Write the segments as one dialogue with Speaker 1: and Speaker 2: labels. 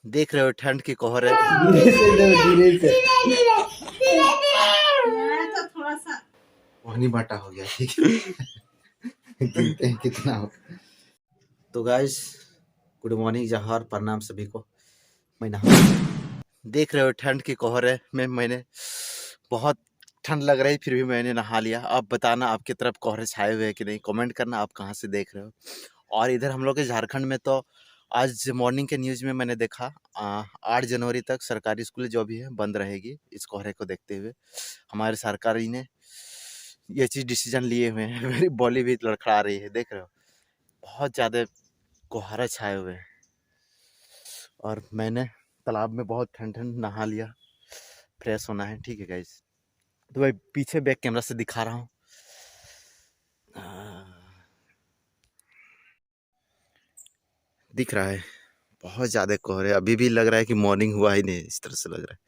Speaker 1: देख रहे हो ठंड की कोहर है।
Speaker 2: धीरे से
Speaker 3: तो थोड़ा सा
Speaker 1: पानी बाटा हो गया। ठीक है,
Speaker 2: गिनते हैं कितना हो।
Speaker 1: तो गाइस गुड मॉर्निंग, जौहर, प्रणाम सभी को। मैं नहा देख रहे हो ठंड की कोहर है में मैंने बहुत ठंड लग रही फिर भी मैंने नहा लिया। आप बताना आपकी तरफ कोहरे छाए हुए हैं कि नहीं, कमेंट करना आप कहाँ से देख रहे हो। और इधर हम लोग के झारखंड में तो आज मॉर्निंग के न्यूज़ में मैंने देखा 8 जनवरी तक सरकारी स्कूल जो भी है बंद रहेगी। इस कोहरे को देखते हुए हमारे सरकारी ने ये चीज़ डिसीजन लिए हुए हैं। मेरी बॉली भी लड़खड़ा रही है, देख रहे हो बहुत ज़्यादा कोहरा छाए हुए हैं। और मैंने तालाब में बहुत ठंड ठंड नहा लिया, फ्रेश होना है। ठीक है गाइस, तो भाई पीछे बैक कैमरा से दिखा रहा हूँ। दिख रहा है बहुत ज़्यादा कोहरे, अभी भी लग रहा है कि मॉर्निंग हुआ ही नहीं, इस तरह से लग रहा है।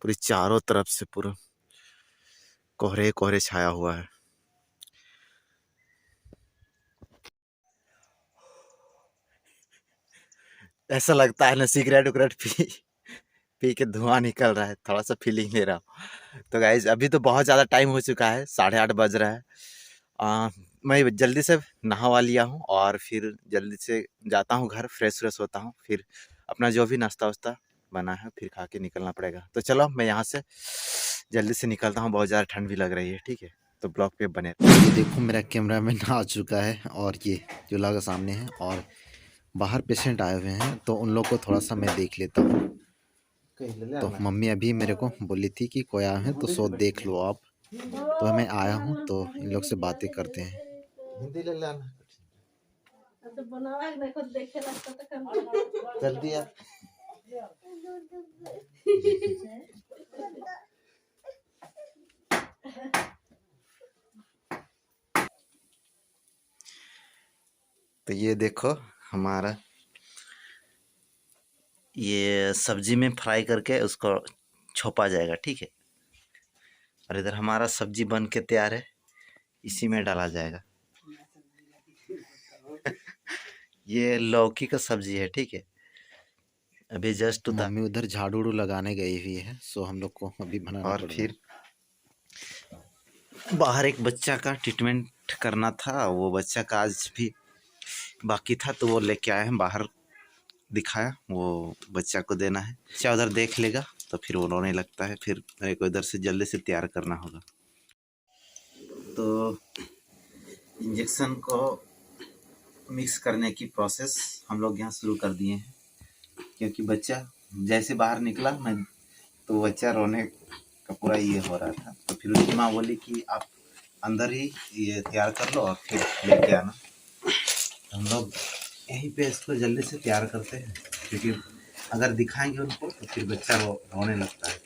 Speaker 1: पूरी चारों तरफ से पूरा कोहरे कोहरे छाया हुआ है। ऐसा लगता है ना सिगरेट उगरेट पी पी के धुआं निकल रहा है, थोड़ा सा फीलिंग ले रहा हूँ। तो गाइज अभी तो बहुत ज़्यादा टाइम हो चुका है, 8:30 बज रहा है। मैं जल्दी से नहावा लिया हूँ और फिर जल्दी से जाता हूँ घर, फ्रेश व्रेश होता हूँ, फिर अपना जो भी नाश्ता वास्ता बना है फिर खा के निकलना पड़ेगा। तो चलो मैं यहाँ से जल्दी से निकलता हूँ, बहुत ज़्यादा ठंड भी लग रही है। ठीक है, तो ब्लॉग पे बने।
Speaker 2: ये देखो मेरा कैमरा मैन आ चुका है और ये चूल्हा का सामने है और बाहर पेशेंट आए हुए हैं तो उन लोग को थोड़ा सा मैं देख लेता हूँ। तो मम्मी अभी मेरे को बोली थी कि कोई आया है तो सो देख लो आप। तो मैं आया हूँ तो इन लोग से बातें करते हैं।
Speaker 1: जल्दी आ। तो ये देखो हमारा ये सब्जी में फ्राई करके उसको छोपा जाएगा। ठीक है, और इधर हमारा सब्जी बन के तैयार है, इसी में डाला जाएगा। ये लौकी का सब्जी है। ठीक है, अभी जस्ट उतार
Speaker 2: मम्मी उधर झाड़ू उड़ू लगाने गई हुई है, सो हम लोग को अभी बनाना
Speaker 1: और
Speaker 2: पड़ेगा।
Speaker 1: फिर बाहर एक बच्चा का ट्रीटमेंट करना था, वो बच्चा का आज भी बाकी था तो वो लेके आए हैं बाहर, दिखाया वो बच्चा को देना है। बच्चा उधर देख लेगा तो फिर वो रोने लगता है, फिर मेरे को इधर से जल्दी से तैयार करना होगा। तो इंजेक्शन को मिक्स करने की प्रोसेस हम लोग यहाँ शुरू कर दिए हैं, क्योंकि बच्चा जैसे बाहर निकला मैं तो बच्चा रोने का पूरा ये हो रहा था। तो फिर उसकी माँ बोली कि आप अंदर ही ये तैयार कर लो और फिर लेके आना। तो हम लोग यहीं पे इसको जल्दी से तैयार करते हैं, क्योंकि अगर दिखाएंगे उनको तो फिर बच्चा रोने लगता है।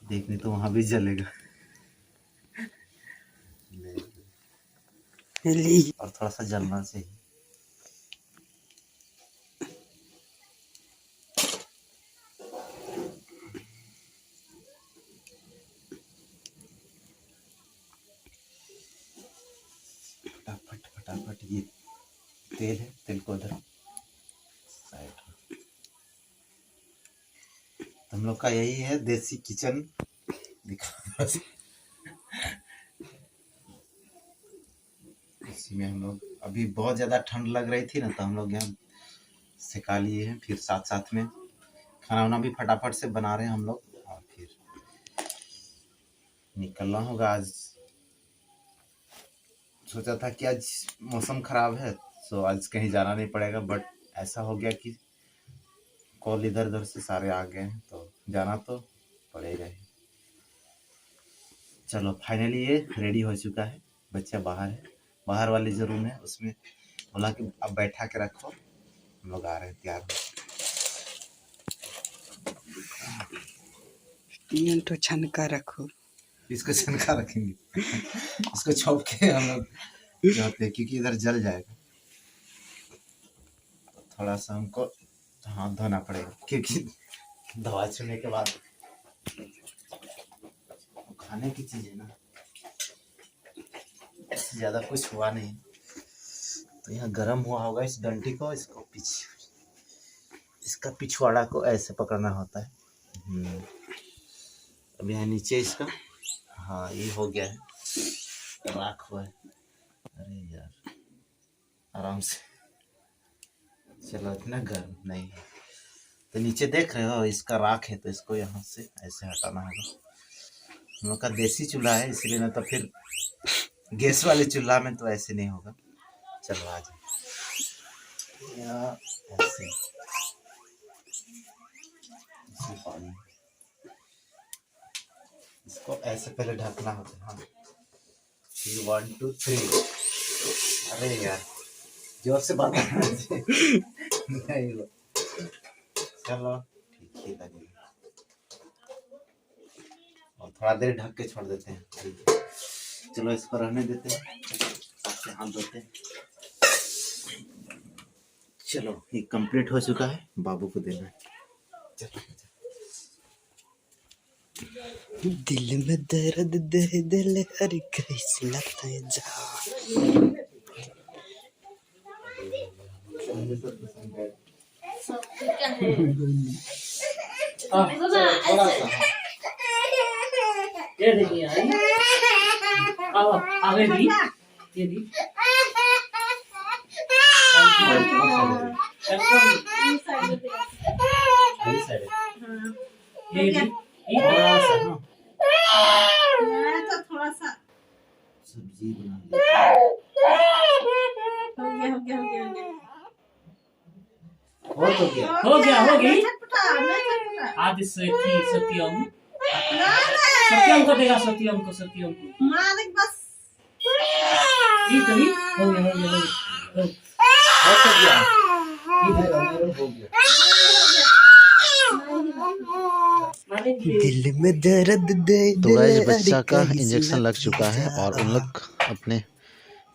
Speaker 1: देखने तो वहां भी जलेगा और थोड़ा सा जलना चाहिए। फटाफट फटाफट, ये तेल है, तेल को उधर साइड। हम लोग का यही है देसी किचन दिखा। इसी में हम लोग अभी बहुत ज़्यादा ठंड लग रही थी ना, तो हम लोग यहाँ सिखा लिए हैं, फिर साथ साथ में खाना वाना भी फटाफट से बना रहे हैं हम लोग। और फिर निकलना होगा। आज सोचा था कि आज मौसम खराब है तो आज कहीं जाना नहीं पड़ेगा, बट ऐसा हो गया कि कॉल इधर उधर से सारे आ गए हैं तो जाना तो पड़ेगा ही। चलो फाइनली ये रेडी हो चुका है, बच्चा बाहर है, बाहर वाले जो रूम है उसमें बोला कि अब बैठा के रखो, हम लोग आ रहे हैं तैयार।
Speaker 3: तो छनका रखो,
Speaker 1: इसको छनका रखेंगे। इसको छोप के हम लोग जाते हैं क्योंकि इधर जल जाएगा, तो थोड़ा सा हमको हाथ धोना पड़ेगा, क्योंकि दवा छूने के बाद खाने की चीज है ना, इससे ज्यादा कुछ हुआ नहीं। तो यहाँ गर्म हुआ होगा इस डंडी को, इसका पिछवाड़ा को ऐसे पकड़ना होता है। अब यहाँ नीचे इसका, हाँ ये हो गया है, राख हुआ है। अरे यार आराम से चलो, इतना गर्म नहीं है। तो नीचे देख रहे हो इसका राख है, तो इसको यहाँ से ऐसे हटाना होगा। हम लोग का देसी चूल्हा है इसलिए, ना तो फिर गैस वाले चूल्हा में तो ऐसे नहीं होगा। चलो आ जाओ, ऐसे पानी, इसको ऐसे पहले ढकना होता है। हाँ 1 2 3। अरे यार जोर से बात नहीं हो। चलो ठीक ही लगेगा, और थोड़ा देर ढक के छोड़ देते हैं। चलो इसको रहने देते हैं, आपसे हाथ धोते हैं। चलो ये कंप्लीट हो चुका है, बाबू को देना है। चलो
Speaker 3: दिल में दर्द दे दिल हर कैसे लगता है जा।
Speaker 1: थोड़ा सा
Speaker 4: ये देखिए आई अब आगे भी ये भी ये भी
Speaker 1: थोड़ा सा,
Speaker 3: तो थोड़ा सा
Speaker 1: सब्जी बना
Speaker 3: हो गया हो गया हो गया
Speaker 1: हो तो गया।
Speaker 4: हो गया हो गई
Speaker 3: चटपटा मैं चटपटा
Speaker 4: आदि सत्यम को देगा, सत्यम को
Speaker 3: मालिक बस
Speaker 4: ये तो ही हो गया हो गया
Speaker 1: हो तो गया, हो गया।
Speaker 3: दिल में दर्द दे
Speaker 2: तो गाइस बच्चा का इंजेक्शन लग चुका है और उन लोग अपने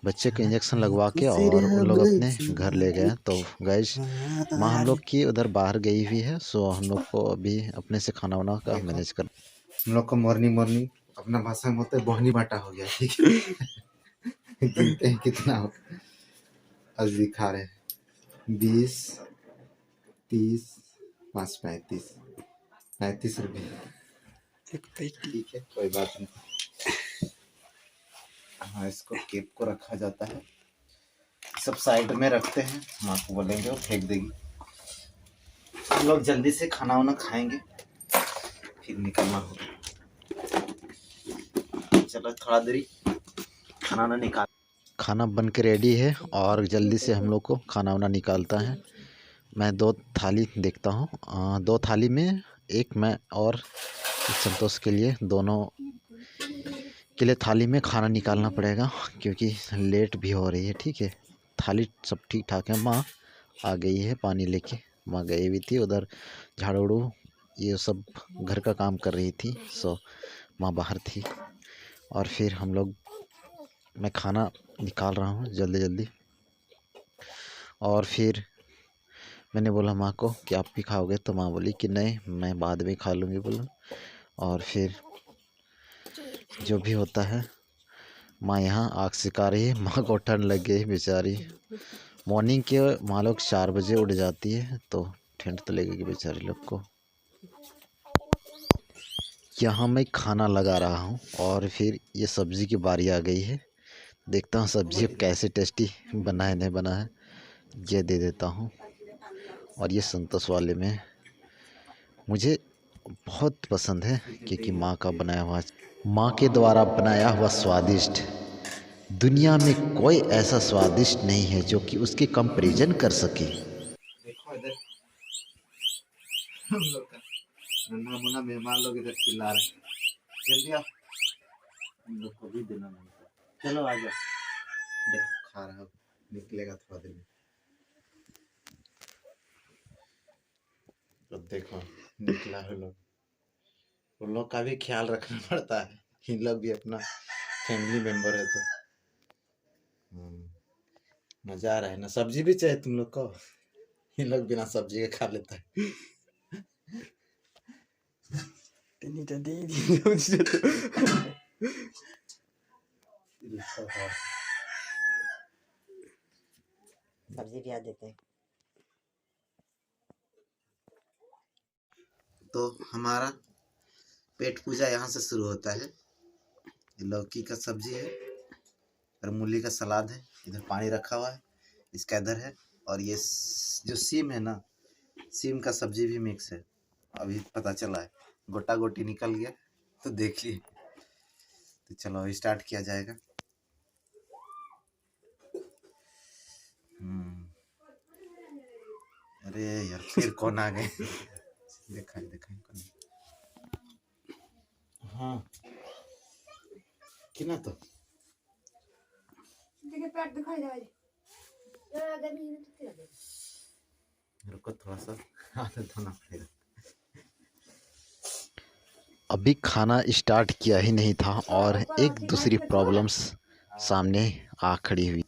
Speaker 2: बच्चे को इंजेक्शन लगवा के और उन लोग अपने घर ले गए। तो गाइस माँ हम लोग की उधर बाहर गई हुई है, सो हम लोग को अभी अपने से खाना वाना का मैनेज कर।
Speaker 1: हम लोग को मॉर्निंग अपना भाषा में होता है बहनी बाटा हो गया, ठीक है। गिनते हैं कितना हो, आज दिखा रहे 20 30 5 35 रुपये, ठीक है कोई बात नहीं। हाँ इसको केप को रखा जाता है, सब साइड में रखते हैं, माँ को बोलेंगे वो फेंक देगी। हम लोग जल्दी से खाना वाना खाएंगे फिर निकलना होगा। चलो थोड़ा देरी खाना ना निकाल।
Speaker 2: खाना बन के रेडी है और जल्दी से हम लोग को खाना वाना निकालता है। मैं 2 थाली देखता हूँ, 2 थाली में एक मैं और संतोष के लिए, दोनों के लिए थाली में खाना निकालना पड़ेगा क्योंकि लेट भी हो रही है, ठीक है। थाली सब ठीक ठाक है। माँ आ गई है पानी लेके, माँ गई हुई थी उधर झाड़ू ये सब घर का काम कर रही थी, सो माँ बाहर थी। और फिर हम लोग, मैं खाना निकाल रहा हूँ जल्दी और फिर मैंने बोला माँ को कि आप भी खाओगे, तो माँ बोली कि नहीं मैं बाद में खा लूँगी बोला। और फिर जो भी होता है, माँ यहाँ आग सिका रही है। माँ को ठंड लग गई बेचारी, मॉर्निंग के माँ लोग 4 बजे उठ जाती है, तो ठंड तो लगेगी बेचारी लोग को। यहाँ मैं खाना लगा रहा हूँ और फिर ये सब्ज़ी की बारी आ गई है। देखता हूँ सब्ज़ी कैसे टेस्टी बना है नहीं बना है, ये दे देता हूँ। और ये संतोष वाले में मुझे बहुत पसंद है क्योंकि माँ का बनाया हुआ, माँ के द्वारा बनाया हुआ स्वादिष्ट, दुनिया में कोई ऐसा स्वादिष्ट नहीं है जो कि उसके कंपैरिजन कर सके।
Speaker 1: देखो इधर हम लोग का नन्हा मुन्ना मेहमान लोग इधर चिल्ला रहे हैं, जल्दी आओ हम लोग को भी देना नहीं। चलो आ जाओ, देखो खा रहा हूँ, निकलेगा थोड़ा देर में। तो देखो निकला है लोग, उन लोग का भी ख्याल रखना पड़ता है, इन लोग भी अपना फैमिली मेंबर है। तो मजा आ रहा है ना, सब्जी भी चाहिए तुम लोग को, इन लोग बिना सब्जी के खा लेता है।
Speaker 3: सब्जी भी आज देते हैं।
Speaker 1: तो हमारा पेट पूजा यहाँ से शुरू होता है। ये लौकी का सब्जी है और मूली का सलाद है। इधर पानी रखा हुआ है, इसका इधर है। और ये जो सीम है ना, सीम का सब्जी भी मिक्स है। अभी पता चला है, गोटा गोटी निकल गया तो देख लिए। तो चलो अभी स्टार्ट किया जाएगा। अरे यार फिर कौन आ गए? दिखाई दिखाई कौन? हाँ किना तो रुको थोड़ा सा हाथ धोना पड़ेगा।
Speaker 2: अभी खाना स्टार्ट किया ही नहीं था और एक दूसरी प्रॉब्लम्स सामने आ खड़ी हुई।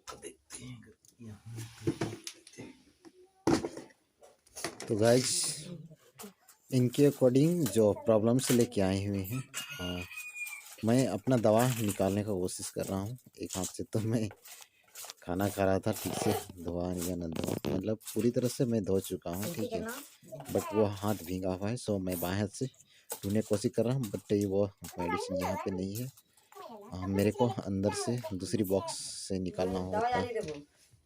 Speaker 1: देखते हैं यहाँ।
Speaker 2: तो गाइस इनके अकॉर्डिंग जो प्रॉब्लम्स लेके आए हुए हैं, मैं अपना दवा निकालने का कोशिश कर रहा हूँ। एक हाथ से तो मैं खाना खा रहा था, ठीक से धोआ या न धोआ, मतलब पूरी तरह से मैं धो चुका हूँ, ठीक है, बट वो हाथ भींगा हुआ है। सो मैं बाएं हाथ से ढूंढने की कोशिश कर रहा हूँ, बट वो मेडिसिन यहाँ पे नहीं है। मेरे को अंदर से दूसरी बॉक्स से निकालना होता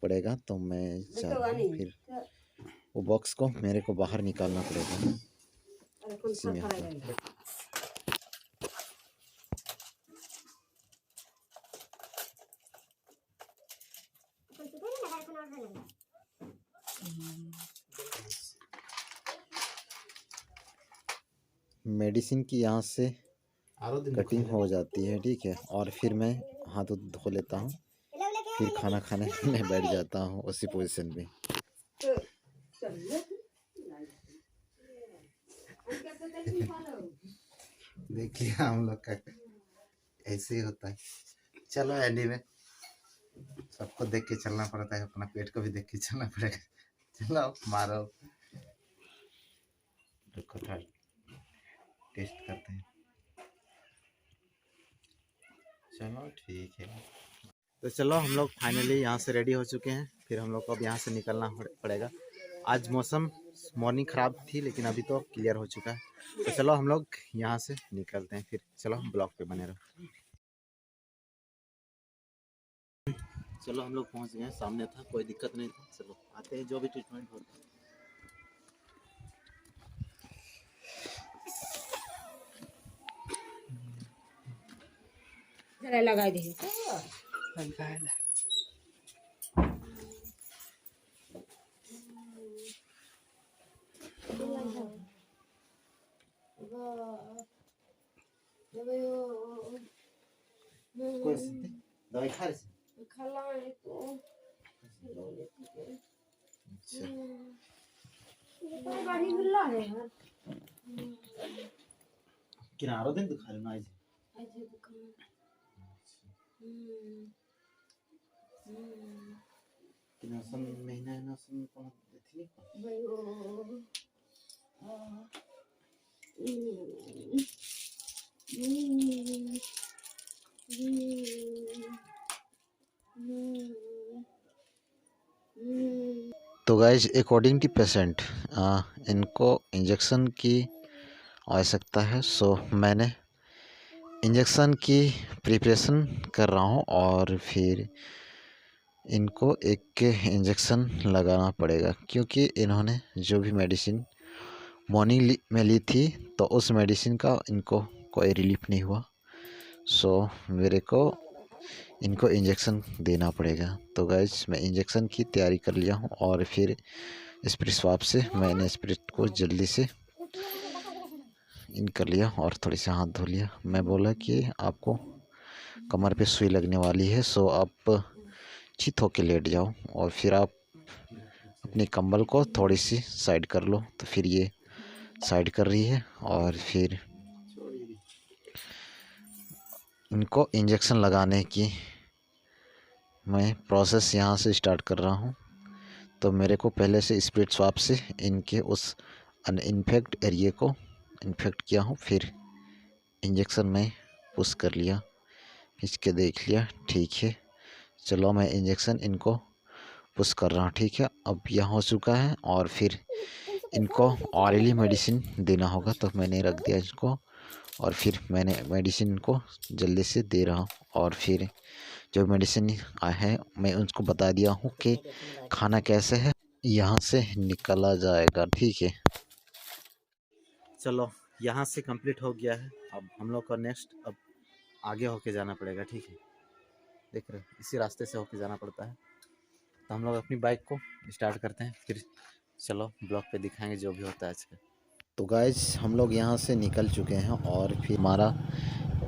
Speaker 2: पड़ेगा। तो मैं जा रहा हूँ, फिर वो बॉक्स को मेरे को बाहर निकालना पड़ेगा। इसी में मेडिसिन की यहाँ से कटिंग हो जाती है, ठीक है, और फिर मैं हाथ धो लेता हूँ, फिर खाना खाने में बैठ जाता हूँ उसी पोजीशन में।
Speaker 1: देखिए हम लोग का ऐसे ही होता है। चलो एनीवे, सबको देख के चलना पड़ता है, अपना पेट को भी देख के चलना पड़ेगा। चलो मारो, रुको टेस्ट करते हैं। चलो ठीक है। तो चलो हम लोग फाइनली यहाँ से रेडी हो चुके हैं। फिर हम लोग को अब यहाँ से निकलना पड़ेगा। आज मौसम मॉर्निंग ख़राब थी, लेकिन अभी तो क्लियर हो चुका है। तो चलो हम लोग यहाँ से निकलते हैं। फिर चलो हम ब्लॉग पे बने रहो। चलो हम लोग पहुँच गए, सामने था, कोई दिक्कत नहीं था। चलो आते हैं, जो भी ट्रीटमेंट होता है।
Speaker 4: लगा दी
Speaker 1: कोई दवाई खा रही? अच्छा किनारो दिन दिखा रहे ना आज। किनासन महीना है ना, सुन कौन थी
Speaker 2: तो गाइज अकॉर्डिंग टू पेशेंट इनको इंजेक्शन की आवश्यकता है। सो मैंने इंजेक्शन की प्रिपरेशन कर रहा हूँ और फिर इनको एक इंजेक्शन लगाना पड़ेगा, क्योंकि इन्होंने जो भी मेडिसिन मॉर्निंग में ली थी तो उस मेडिसिन का इनको कोई रिलीफ नहीं हुआ। सो मेरे को इनको इंजेक्शन देना पड़ेगा। तो गाइस मैं इंजेक्शन की तैयारी कर लिया हूँ और फिर स्प्रिट स्वाब से मैंने स्प्रिट को जल्दी से इन कर लिया और थोड़ी से हाथ धो लिया। मैं बोला कि आपको कमर पे सुई लगने वाली है, सो आप चित होके लेट जाओ और फिर आप अपनी कंबल को थोड़ी सी साइड कर लो। तो फिर ये साइड कर रही है और फिर इनको इंजेक्शन लगाने की मैं प्रोसेस यहाँ से स्टार्ट कर रहा हूँ। तो मेरे को पहले से स्प्रिट स्वाब से इनके उस अनइन्फेक्ट एरिया को इन्फेक्ट किया हूँ, फिर इंजेक्शन में पुश कर लिया, खींच के देख लिया, ठीक है। चलो मैं इंजेक्शन इनको पुश कर रहा हूँ, ठीक है। अब यह हो चुका है और फिर इनको ऑरली मेडिसिन देना होगा, तो मैंने रख दिया इसको और फिर मैंने मेडिसिन को जल्दी से दे रहा हूँ। और फिर जो मेडिसिन है मैं उनको बता दिया हूँ कि खाना कैसे है, यहाँ से निकला जाएगा, ठीक है।
Speaker 1: चलो यहाँ से कंप्लीट हो गया है। अब हम लोग का नेक्स्ट अब आगे होके जाना पड़ेगा, ठीक है। देख रहे हो इसी रास्ते से होके जाना पड़ता है। तो हम लोग अपनी बाइक को स्टार्ट करते हैं, फिर चलो ब्लॉग पे दिखाएंगे जो भी होता है आज का।
Speaker 2: तो गाइस हम लोग यहाँ से निकल चुके हैं और फिर हमारा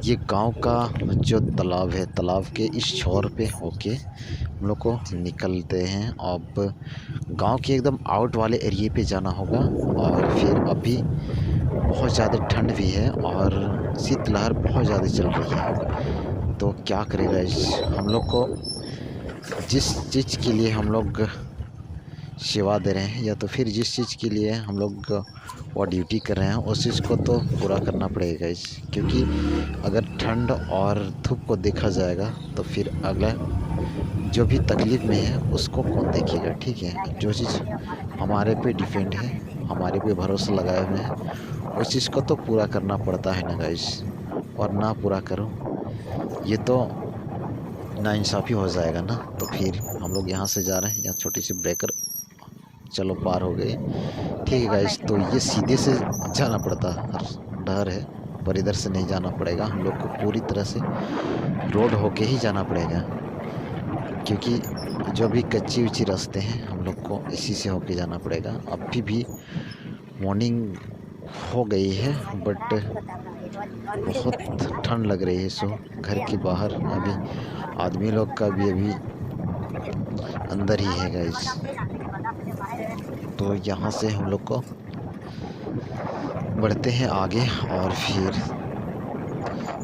Speaker 2: ये गांव का जो तालाब है, तालाब के इस छोर पे होके हम लोग को निकलते हैं। अब गांव के एकदम आउट वाले एरिए पे जाना होगा। और फिर अभी बहुत ज़्यादा ठंड भी है और शीतलहर बहुत ज़्यादा चल रही है। तो क्या करेगा इस हम लोग को जिस चीज़ के लिए हम लोग सेवा दे रहे हैं या तो फिर जिस चीज़ के लिए हम लोग वो ड्यूटी कर रहे हैं उस चीज़ को तो पूरा करना पड़ेगा इस, क्योंकि अगर ठंड और धूप को देखा जाएगा तो फिर अगला जो भी तकलीफ़ में है उसको कौन देखेगा, ठीक है। जो चीज़ हमारे पे डिपेंड है, हमारे पे भरोसा लगाए हुए हैं, उस चीज़ को तो पूरा करना पड़ता है ना गाइस। और ना पूरा करो ये तो नाइंसाफ़ी हो जाएगा ना। तो फिर हम लोग यहाँ से जा रहे हैं, यहाँ छोटी सी ब्रेकर, चलो पार हो गए, ठीक है गाइस। तो ये सीधे से जाना पड़ता डर है, पर इधर से नहीं जाना पड़ेगा, हम लोग को पूरी तरह से रोड होके ही जाना पड़ेगा, क्योंकि जो भी कच्ची उच्ची रास्ते हैं हम लोग को इसी से होके जाना पड़ेगा। अभी भी मॉर्निंग हो गई है बट बहुत ठंड लग रही है। सो घर के बाहर अभी आदमी लोग का भी अभी अंदर ही है गाइस। तो यहाँ से हम लोग को बढ़ते हैं आगे और फिर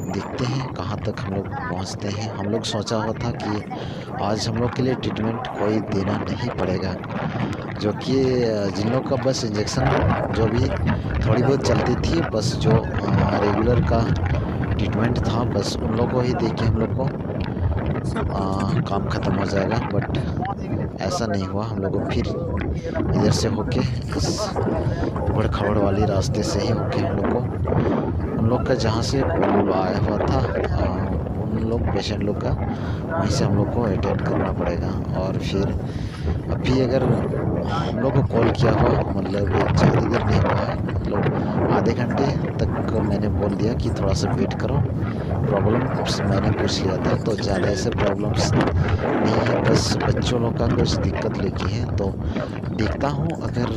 Speaker 2: देखते हैं कहाँ तक हम लोग पहुँचते हैं। हम लोग सोचा हुआ था कि आज हम लोग के लिए ट्रीटमेंट कोई देना नहीं पड़ेगा, जो कि जिन लोग का बस इंजेक्शन जो भी थोड़ी बहुत चलती थी, बस जो रेगुलर का ट्रीटमेंट था बस उन लोगों को ही दे के हम लोग को काम ख़त्म हो जाएगा। बट ऐसा नहीं हुआ, हम लोग को फिर इधर से होके इस उबड़ खबड़ वाली रास्ते से ही होके हम लोग को उन लोग का जहाँ से कॉल आया हुआ था उन लोग पेशेंट लोग का वहीं से हम लोग को अटेंड करना पड़ेगा। और फिर अभी अगर हम लोग को कॉल किया हुआ मतलब ज़्यादा देर नहीं हुआ है, मतलब आधे घंटे तक मैंने बोल दिया कि थोड़ा सा वेट करो, प्रॉब्लम्स मैंने पूछ लिया था तो ज़्यादा ऐसे प्रॉब्लम्स नहीं है, बस बच्चों लोग का कुछ दिक्कत लेके है। तो देखता हूँ अगर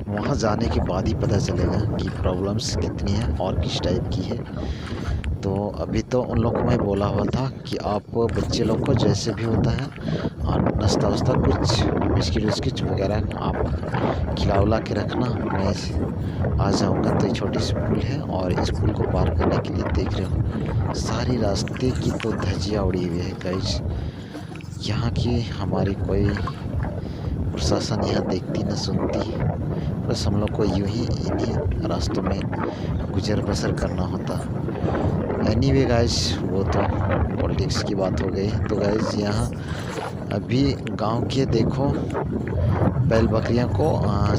Speaker 2: वहाँ जाने के बाद ही पता चलेगा कि प्रॉब्लम्स कितनी है और किस टाइप की है। तो अभी तो उन लोग को मैं बोला हुआ था कि आप बच्चे लोग को जैसे भी होता है नाश्ता वास्ता कुछ बिस्किट विस्किट वगैरह आप खिला उला के रखना, मैं आ जाऊँगा। तो ये छोटी सी पुल है और इस पुल को पार करने के लिए देख रहे हो सारी रास्ते की तो धज्जियाँ उड़ी हुई है गाइस। यहाँ की हमारी कोई प्रशासन यहाँ देखती न सुनती, बस हम लोग को यूं ही इन्हीं रास्तों में गुजर बसर करना होता। एनीवे गाइस वो तो पॉलिटिक्स की बात हो गई। तो गाइस यहाँ अभी गांव के देखो बैल बकरियां को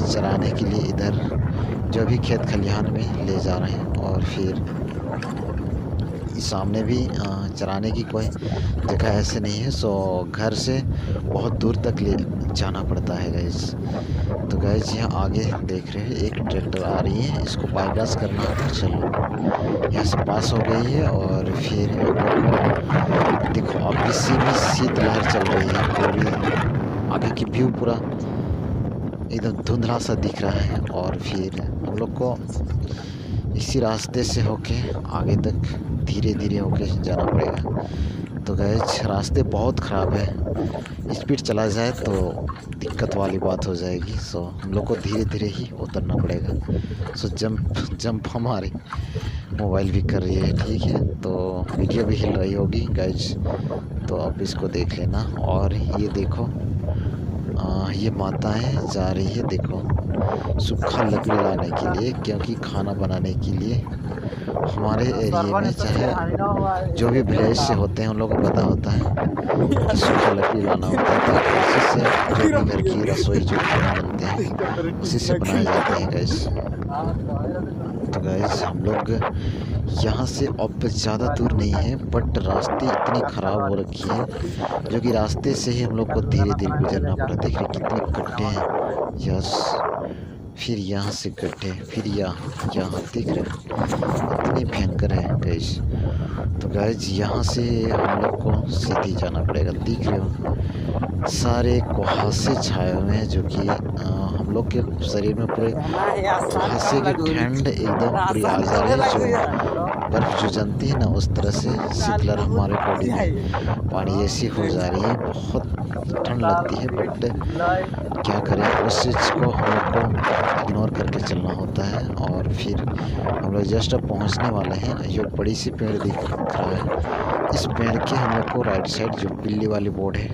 Speaker 2: चराने के लिए इधर जो भी खेत खलिहान में ले जा रहे हैं और फिर सामने भी चराने की कोई जगह ऐसे नहीं है, सो घर से बहुत दूर तक ले जाना पड़ता है गाइस। तो गाइस यहाँ आगे देख रहे हैं एक ट्रैक्टर आ रही है, इसको बाईपास करना होगा। चलो यहाँ से पास हो गई है और फिर देखो अभी शीतलहर चल रही है, पूरी आगे की व्यू पूरा एकदम धुंधला सा दिख रहा है। और फिर हम लोग को इसी रास्ते से होके आगे तक धीरे धीरे होके जाना पड़ेगा। तो गाइस रास्ते बहुत ख़राब है, स्पीड चला जाए तो दिक्कत वाली बात हो जाएगी। सो हम लोग को धीरे धीरे ही उतरना पड़ेगा। सो जंप हमारी मोबाइल भी कर रही है, ठीक है, तो वीडियो भी हिल रही होगी गाइस, तो आप इसको देख लेना। और ये देखो ये माताएं जा रही है, देखो सूखा लकड़ी लाने के लिए, क्योंकि खाना बनाने के लिए हमारे एरिया में चाहे जो भी विलेज से होते हैं उन लोगों को पता होता है कि सूखा लकड़ी लाना होता है, ताकि उसी से जो भी घर की रसोई जो खाना बनते हैं उसी से बनाए जाते हैं गैस। तो गैस हम लोग यहाँ से अब ज़्यादा दूर नहीं है, बट रास्ते इतनी ख़राब हो रखी है जो कि रास्ते से ही हम लोग को धीरे धीरे गुजरना पड़ा। देख रहे कितने गड्ढे हैं। यस, फिर यहाँ से गड्ढे, फिर यहाँ देख रहे इतनी भयंकर है गैस। तो गैस यहाँ से हम लोग को सीधे जाना पड़ेगा। देख रहे हो सारे कुहासे छाए हुए हैं जो कि हम लोग के शरीर में पूरे कुहासे की ठंड एकदम पूरी आ जा रही है। जो बर्फ़ जो जमती है ना उस तरह से शीतलहर हमारे बॉडी में पानी जैसी हो जा रही है। बहुत ठंड लगती है, बट क्या करें, उस चीज़ को हम लोग को इग्नोर करके चलना होता है। और फिर हम लोग जस्ट अब पहुंचने वाले हैं। जो बड़ी सी पेड़ दिख रहा है, इस पेड़ के हम लोग को राइट साइड जो पिल्ली वाली बोर्ड है,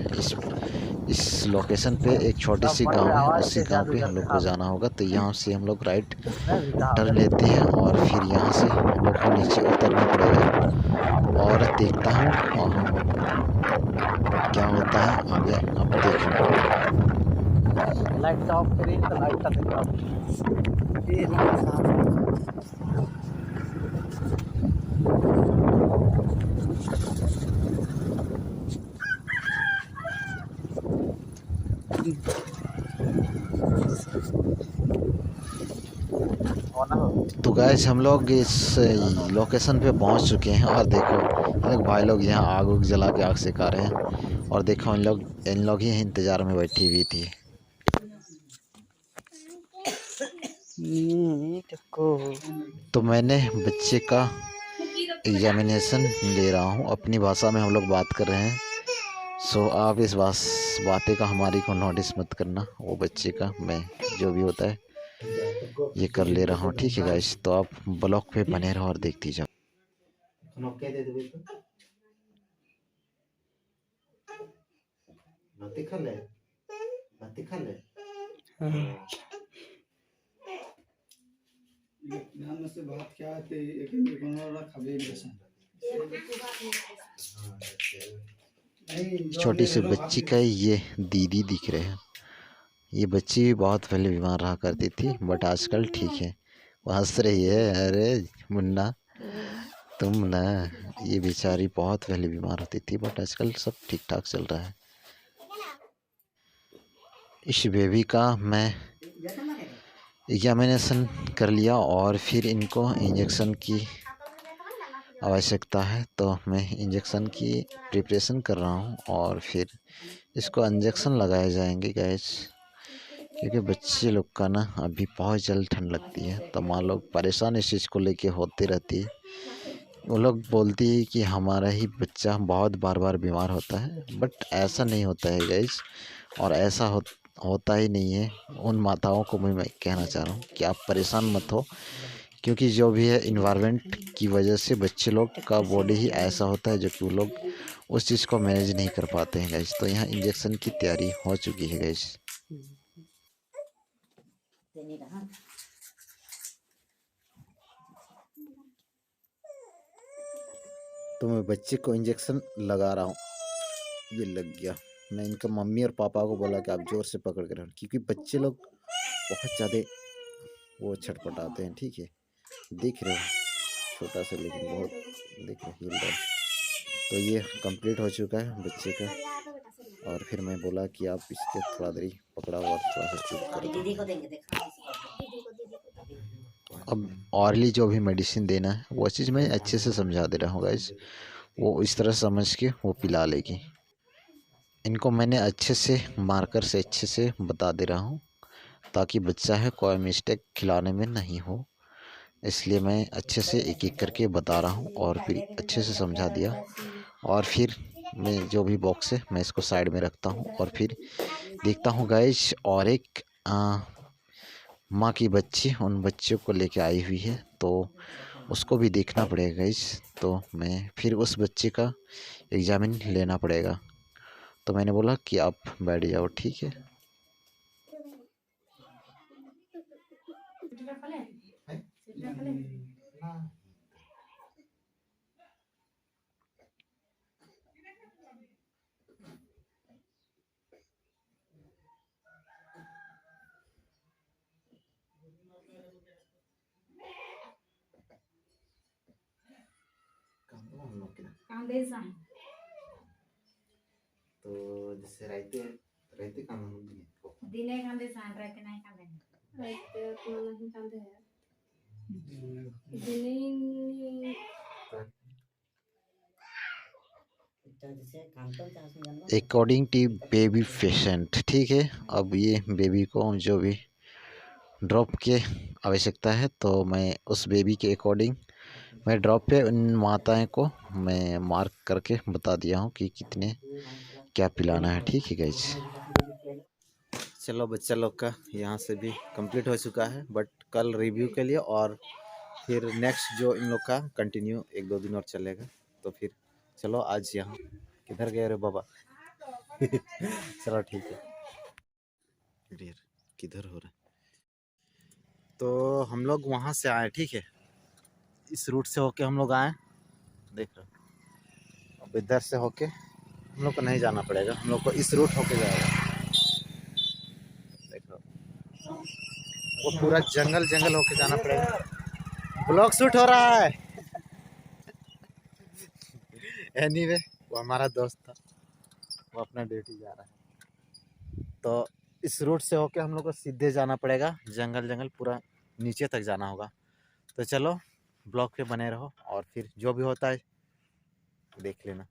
Speaker 2: इस लोकेशन पे एक छोटी सी गांव है, उसी गांव पे हम लोग को जाना होगा। तो यहाँ से हम लोग राइट टर्न लेते हैं और फिर यहाँ से हम लोग को नीचे उतरना पड़ेगा। और देखता हूँ क्या होता है आगे, अब देखो।
Speaker 1: लाइट ऑफ करें तो लाइट का
Speaker 2: तो गैस हम लोग इस लोकेशन पे पहुंच चुके हैं और देखो एक भाई लोग यहाँ आग उग जला के आग सिखा रहे हैं। और देखो इन लोग ही इंतज़ार में बैठी हुई थी। तो मैंने बच्चे का एग्जामिनेशन ले रहा हूँ, अपनी भाषा में हम लोग बात कर रहे हैं। सो आप इस बातें का हमारी को नोटिस मत करना। वो बच्चे का मैं जो भी होता है ये कर ले रहा हूँ, ठीक है गाइस। तो आप ब्लॉग पे बने रहो और देखती जाओ। छोटी सी बच्ची का ये दीदी दिख रहे हैं। ये बच्ची भी बहुत पहले बीमार रहा करती थी, बट आजकल ठीक है। वो हंस रही है। अरे मुन्ना तुम ना, ये बेचारी बहुत पहले बीमार होती थी, बट आजकल सब ठीक ठाक चल रहा है। इस बेबी का मैं एग्जामिनेशन कर लिया और फिर इनको इंजेक्शन की आवश्यकता है, तो मैं इंजेक्शन की प्रिपरेशन कर रहा हूँ और फिर इसको इंजेक्शन लगाए जाएंगे गैस। क्योंकि बच्चे लोग का ना अभी बहुत जल्द ठंड लगती है, तो माँ लोग परेशान इस चीज़ को लेके होती रहती है। वो लोग बोलती है कि हमारा ही बच्चा बहुत बार बार बीमार होता है, बट ऐसा नहीं होता है गाइस। और ऐसा होता ही नहीं है। उन माताओं को मैं कहना चाह रहा हूँ कि आप परेशान मत हो, क्योंकि जो भी है इन्वायरमेंट की वजह से बच्चे लोग का बॉडी ही ऐसा होता है जो कि वो लोग उस चीज़ को मैनेज नहीं कर पाते हैं गाइस। तो यहाँ इंजेक्शन की तैयारी हो चुकी है गाइस। तो मैं बच्चे को इंजेक्शन लगा रहा हूँ, ये लग गया। मैं इनका मम्मी और पापा को बोला कि आप जोर से पकड़ कर, क्योंकि बच्चे लोग बहुत ज़्यादा वो छटपटाते हैं, ठीक है। देख रहे हो छोटा सा, लेकिन बहुत देख रहे हिल रहा है। तो ये कंप्लीट हो चुका है बच्चे का। और फिर मैं बोला कि आप इसके थोड़ा देरी पकड़ा और थोड़ा सा चुप कर दो। अब ऑरली जो भी मेडिसिन देना है वो चीज़ मैं अच्छे से समझा दे रहा हूँ गाइस। वो इस तरह समझ के वो पिला लेगी। इनको मैंने अच्छे से मार्कर से अच्छे से बता दे रहा हूँ, ताकि बच्चा है कोई मिस्टेक खिलाने में नहीं हो। इसलिए मैं अच्छे से एक एक करके बता रहा हूँ और फिर अच्छे से समझा दिया। और फिर मैं जो भी बॉक्स है मैं इसको साइड में रखता हूँ और फिर देखता हूँ गाइस। और एक माँ की बच्ची उन बच्चों को लेके आई हुई है, तो उसको भी देखना पड़ेगा गाइस। तो मैं फिर उस बच्चे का एग्जामिन लेना पड़ेगा। तो मैंने बोला कि आप बैठ जाओ, ठीक है।
Speaker 5: कांदेच आहे.
Speaker 1: तो जैसे रहते काम
Speaker 5: दिने कांदे सांग राहते नाही कांदे.
Speaker 2: अकॉर्डिंग टू बेबी पेशेंट, ठीक है। अब ये बेबी को जो भी ड्रॉप की आवश्यकता है तो मैं उस बेबी के अकॉर्डिंग मैं ड्रॉप पे उन माताएं को मैं मार्क करके बता दिया हूँ कि कितने क्या पिलाना है, ठीक है गाइस।
Speaker 1: चलो बच्चा लोग का यहाँ से भी कंप्लीट हो चुका है, बट कल रिव्यू के लिए और फिर नेक्स्ट जो इन लोग का कंटिन्यू 1-2 दिन और चलेगा। तो फिर चलो आज यहाँ किधर गए रे बाबा चलो ठीक है, किधर हो रहा है। तो हम लोग वहाँ से आए, ठीक है, इस रूट से होके हम लोग आए, देख रहे हो। अब इधर से होके हम लोग को नहीं जाना पड़ेगा, हम लोग को इस रूट होके जाएगा। देख रहे हो वो पूरा जंगल जंगल होके जाना पड़ेगा। ब्लॉग शूट हो रहा है एनीवे वो हमारा दोस्त था, वो अपना ड्यूटी जा रहा है। तो इस रूट से होके हम लोग को सीधे जाना पड़ेगा, जंगल जंगल पूरा नीचे तक जाना होगा। तो चलो ब्लॉग पे बने रहो और फिर जो भी होता है देख लेना।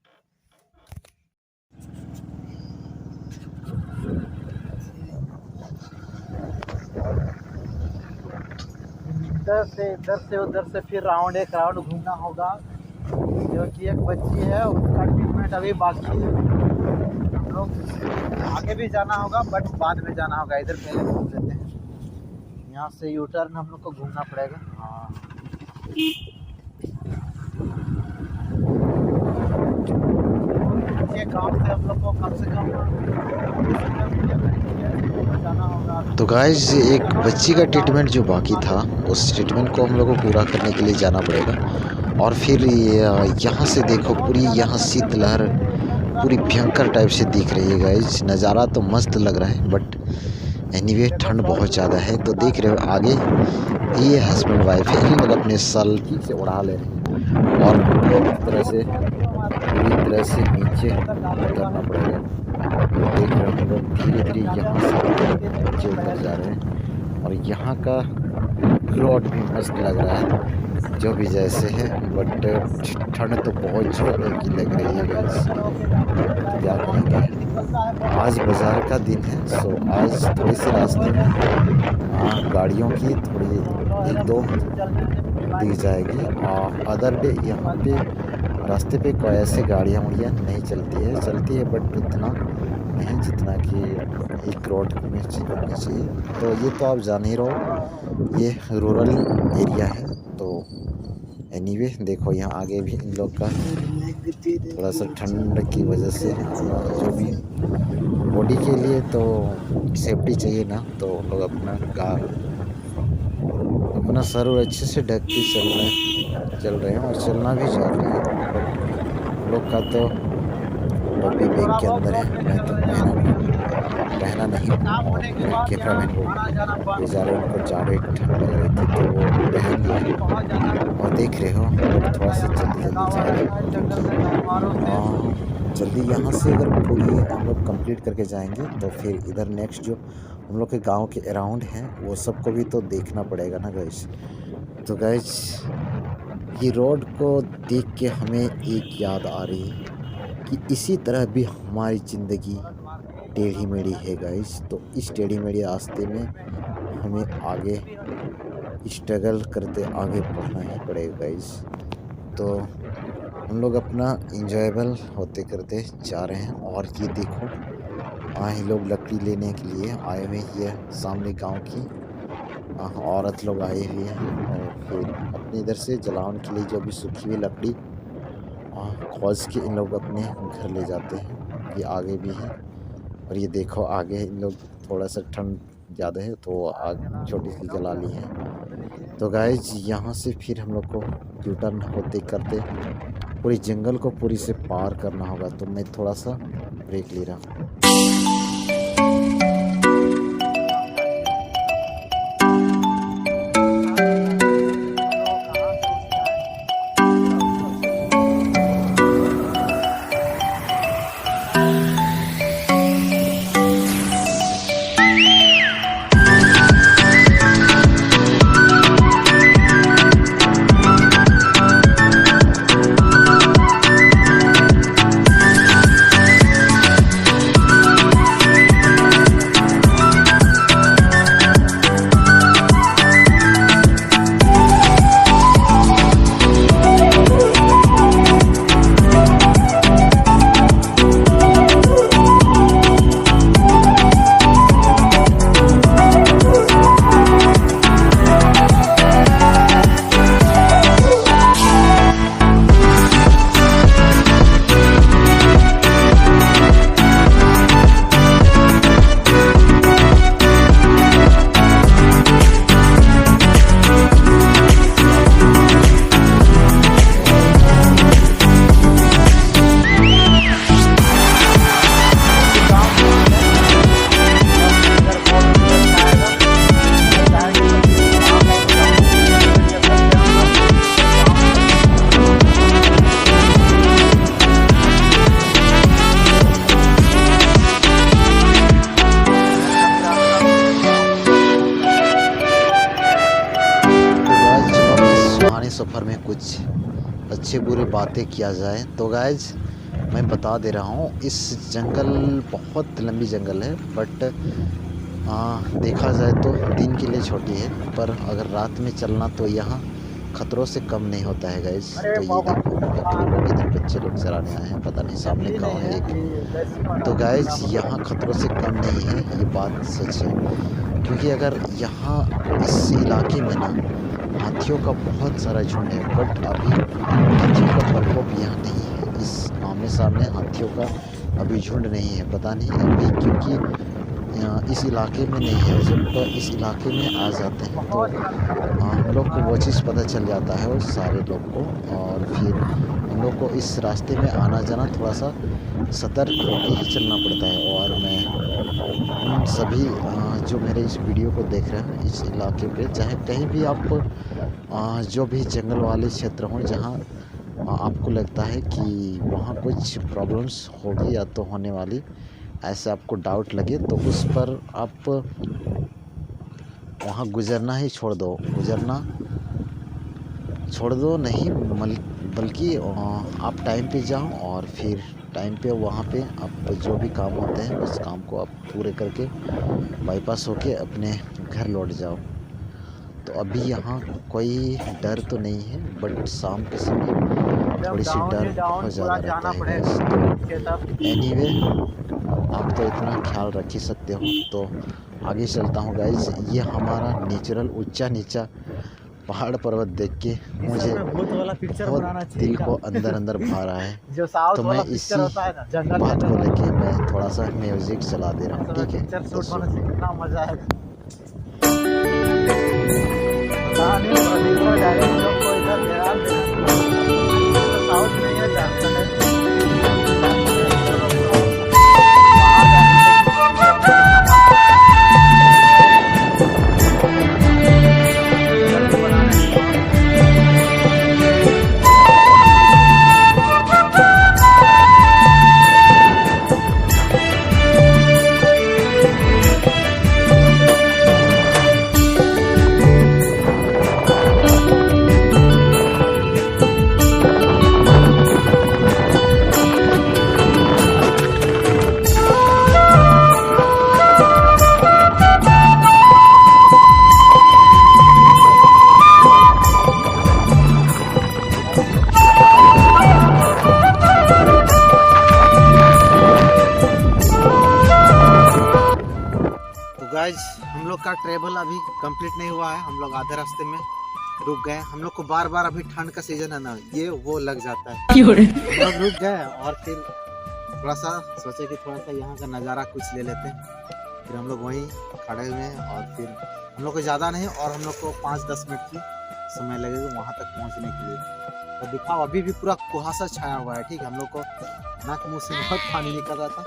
Speaker 1: इधर से उधर से फिर एक राउंड घूमना होगा, जो कि एक बच्ची है उसका ट्रीटमेंट अभी बाकी है। हम लोग आगे भी जाना होगा बट बाद में जाना होगा, इधर पहले घूम लेते हैं। यहाँ से यू टर्न हम लोग को घूमना पड़ेगा। हाँ ये गांव से हम लोग को कम से कम जाना होगा।
Speaker 2: तो गाइस एक बच्ची का ट्रीटमेंट जो बाकी था उस ट्रीटमेंट को हम लोग को पूरा करने के लिए जाना पड़ेगा। और फिर यहाँ से देखो पूरी यहाँ शीतलहर पूरी भयंकर टाइप से दिख रही है गाइस। नज़ारा तो मस्त लग रहा है बट एनीवे ठंड बहुत ज़्यादा है। तो देख रहे हो आगे ये हस्बैंड वाइफ है, इन लोग अपने सल ठीक से उड़ा ले रहे हैं और इस तरह से पूरी तरह से नीचे उतरना पड़ेगा। देख रहे हो हम लोग धीरे धीरे यहाँ से नीचे उतर जा रहे हैं और यहाँ का रोड भी मस्त लग रहा है जो भी जैसे है, बट ठंड तो बहुत ज़्यादा की लग रही है गाइस। क्या करेंगे, आज बाज़ार का दिन है सो आज थोड़ी सी रास्ते में गाड़ियों की थोड़ी 1-2 दी जाएगी और अदर डे यहाँ पे रास्ते पे कोई ऐसे गाड़ियाँ उड़ियाँ नहीं चलती है बट उतना नहीं जितना कि एक रोड में होनी चाहिए। तो ये तो आप जान ही रहो ये रूरल एरिया है। तो एनीवे देखो यहाँ आगे भी इन लोग का थोड़ा सा ठंड की वजह से जो भी बॉडी के लिए तो सेफ्टी चाहिए ना, तो लोग अपना सर अच्छे से ढक के चल रहे हैं और चलना भी चाह रहे हैं। बट लोग का तो टोपी बैग के अंदर है, मैं तो पहना नहीं और कैमरा मैन को बेचारे उनको ज़्यादा ठंड लग रही थी तो वो पहन लिया। और देख रहे हो लोग थोड़ा सा जल्दी जा रहे हैं। जल्दी यहाँ से अगर पूरी हम लोग कंप्लीट करके जाएंगे तो फिर इधर नेक्स्ट जो हम लोग के गांव के अराउंड हैं वो सबको भी तो देखना पड़ेगा ना गाइस। तो गाइस ये रोड को देख के हमें एक याद आ रही है कि इसी तरह भी हमारी ज़िंदगी टेढ़ी मेढ़ी है गाइस। तो इस टेढ़ी मेढ़ी रास्ते में हमें आगे स्ट्रगल करते आगे बढ़ना ही पड़ेगा गाइस। तो हम लोग अपना इंजॉयबल होते करते जा रहे हैं। और ये देखो आए लोग लकड़ी लेने के लिए आए हुए, ये सामने गांव की औरत लोग आए हुए हैं और फिर अपने इधर से जलावन के लिए जो भी सूखी हुई लकड़ी खोज के इन लोग अपने घर ले जाते हैं। ये आगे भी है और ये देखो आगे इन लोग थोड़ा सा ठंड ज़्यादा है तो आग छोटी सी जला ली है। तो गाइज यहाँ से फिर हम लोग को यू टर्न होते करते पूरी जंगल को पूरी से पार करना होगा। तो मैं थोड़ा सा ब्रेक ले रहा हूँ। कुछ अच्छे बुरे बातें किया जाए तो गाइज मैं बता दे रहा हूँ, इस जंगल बहुत लंबी जंगल है, बट देखा जाए तो दिन के लिए छोटी है, पर अगर रात में चलना तो यहाँ खतरों से कम नहीं होता है गाइज। तो ये देखो बकरी लोग इधर बच्चे लोग चराने आए हैं, पता नहीं सामने गाँव है एक। तो गाइज यहाँ खतरों से कम नहीं है, ये बात सच है, क्योंकि अगर यहाँ इस इलाके में ना हाथियों का बहुत सारा झुंड है, बट अभी हाथियों का प्रकोप यहाँ नहीं है। इस आमने सामने हाथियों का अभी झुंड नहीं है, पता नहीं अभी क्योंकि इस इलाके में नहीं है। जब इस इलाके में आ जाते हैं तो हम लोग को वो चीज़ पता चल जाता है उस सारे लोग को, और फिर हम लोग को इस रास्ते में आना जाना थोड़ा सा सतर्क होकर ही चलना पड़ता है। और मैं उन सभी जो मेरे इस वीडियो को देख रहे हैं इस इलाके पे, चाहे कहीं भी आप जो भी जंगल वाले क्षेत्र हों जहाँ आपको लगता है कि वहाँ कुछ प्रॉब्लम्स होगी या तो होने वाली, ऐसे आपको डाउट लगे, तो उस पर आप वहाँ गुजरना ही छोड़ दो। गुजरना छोड़ दो नहीं, बल्कि आप टाइम पे जाओ और फिर टाइम पे वहाँ पे आप जो भी काम होते हैं उस काम को आप पूरे करके बाईपास होके अपने घर लौट जाओ। तो अभी यहाँ कोई डर तो नहीं है, बट शाम के समय थोड़ी सी डर बहुत ज़्यादा रहता है। तो एनीवे आप तो इतना ख्याल रख ही सकते हो। तो आगे चलता हूँ गाइज। ये हमारा नेचुरल ऊंचा नीचा पहाड़ पर्वत देख के मुझे बहुत दिल को अंदर अंदर भा रहा है। तो मैं इसी बात को लेके मैं थोड़ा सा म्यूजिक चला दे रहा हूँ, ठीक है। तो
Speaker 1: कितना मजा है। गाइज हम लोग का ट्रेवल अभी कंप्लीट नहीं हुआ है, हम लोग आधे रास्ते में रुक गए। हम लोग को बार बार अभी ठंड का सीजन है ना, ये वो लग जाता है। हम लोग रुक गए और फिर थोड़ा सा सोचे कि थोड़ा सा यहाँ का नज़ारा कुछ ले लेते हैं। फिर हम लोग वहीं खड़े हुए हैं और फिर हम लोग को ज़्यादा नहीं और हम लोग को 5-10 मिनट की समय लगेगा वहाँ तक पहुँचने के लिए। तो दिखाओ अभी भी पूरा कुहासा छाया हुआ है, ठीक है। हम लोग को नाक मुँह से बहुत पानी निकल रहा था,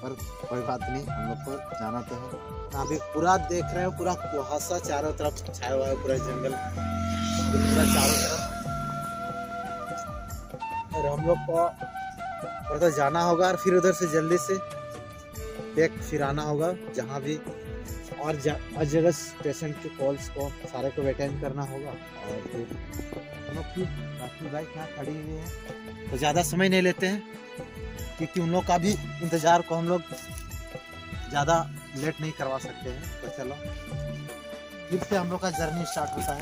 Speaker 1: पर कोई बात नहीं, हम लोग को जाना तो है। अभी पूरा देख रहे हो, पूरा कुहासा चारों तरफ छाया हुआ है, पूरा जंगल पूरा चारों तरफ। और हम लोग को उधर जाना होगा और फिर उधर से जल्दी से बैक फिर आना होगा जहाँ भी और जगह पेशेंट के कॉल्स को सारे को अटेंड करना होगा। और फिर हम लोग की बाकी बाइक यहाँ खड़ी हुई है, तो ज़्यादा समय नहीं लेते हैं क्योंकि उन लोग का भी इंतज़ार को हम लोग ज़्यादा लेट नहीं करवा सकते हैं। तो चलो फिर से हम लोग का जर्नी स्टार्ट होता है।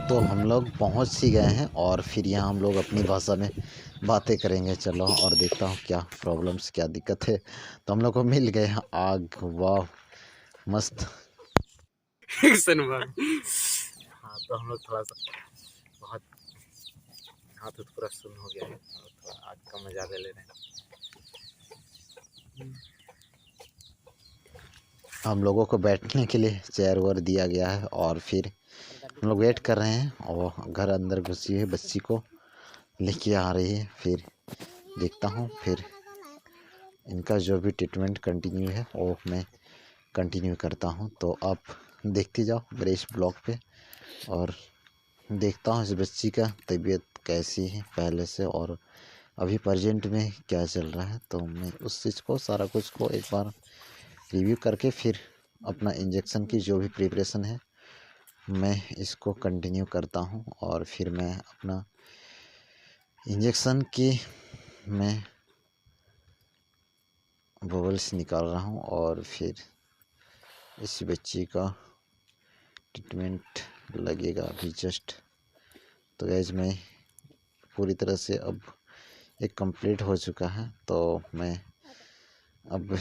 Speaker 2: तो हम लोग पहुंच ही गए हैं और फिर यहाँ हम लोग अपनी भाषा में बातें करेंगे। चलो और देखता हूँ क्या प्रॉब्लम्स क्या दिक्कत है। तो हम लोग को मिल गए आग, वाह मस्त।
Speaker 1: हाँ तो हम लोग थोड़ा सा बहुत हाथ पूरा सुन हो गया है और थोड़ा आग का मजा ले रहे हैं।
Speaker 2: हम लोगों को बैठने के लिए चेयर वेयर दिया गया है और फिर हम लोग वेट कर रहे हैं। और घर अंदर घुसी है, बच्ची को लेके आ रही है। फिर देखता हूँ फिर इनका जो भी ट्रीटमेंट कंटिन्यू है वो मैं कंटिन्यू करता हूँ। तो आप देखते जाओ मेरे इस ब्लॉग पे और देखता हूँ इस बच्ची का तबीयत कैसी है पहले से और अभी प्रेजेंट में क्या चल रहा है, तो मैं उस चीज़ को सारा कुछ को एक बार रिव्यू करके फिर अपना इंजेक्शन की जो भी प्रिपरेशन है मैं इसको कंटिन्यू करता हूँ। और फिर मैं अपना इंजेक्शन की मैं बबल्स निकाल रहा हूँ और फिर इस बच्ची का ट्रीटमेंट लगेगा अभी जस्ट। तो गैस मैं पूरी तरह से अब एक कंप्लीट हो चुका है, तो मैं अब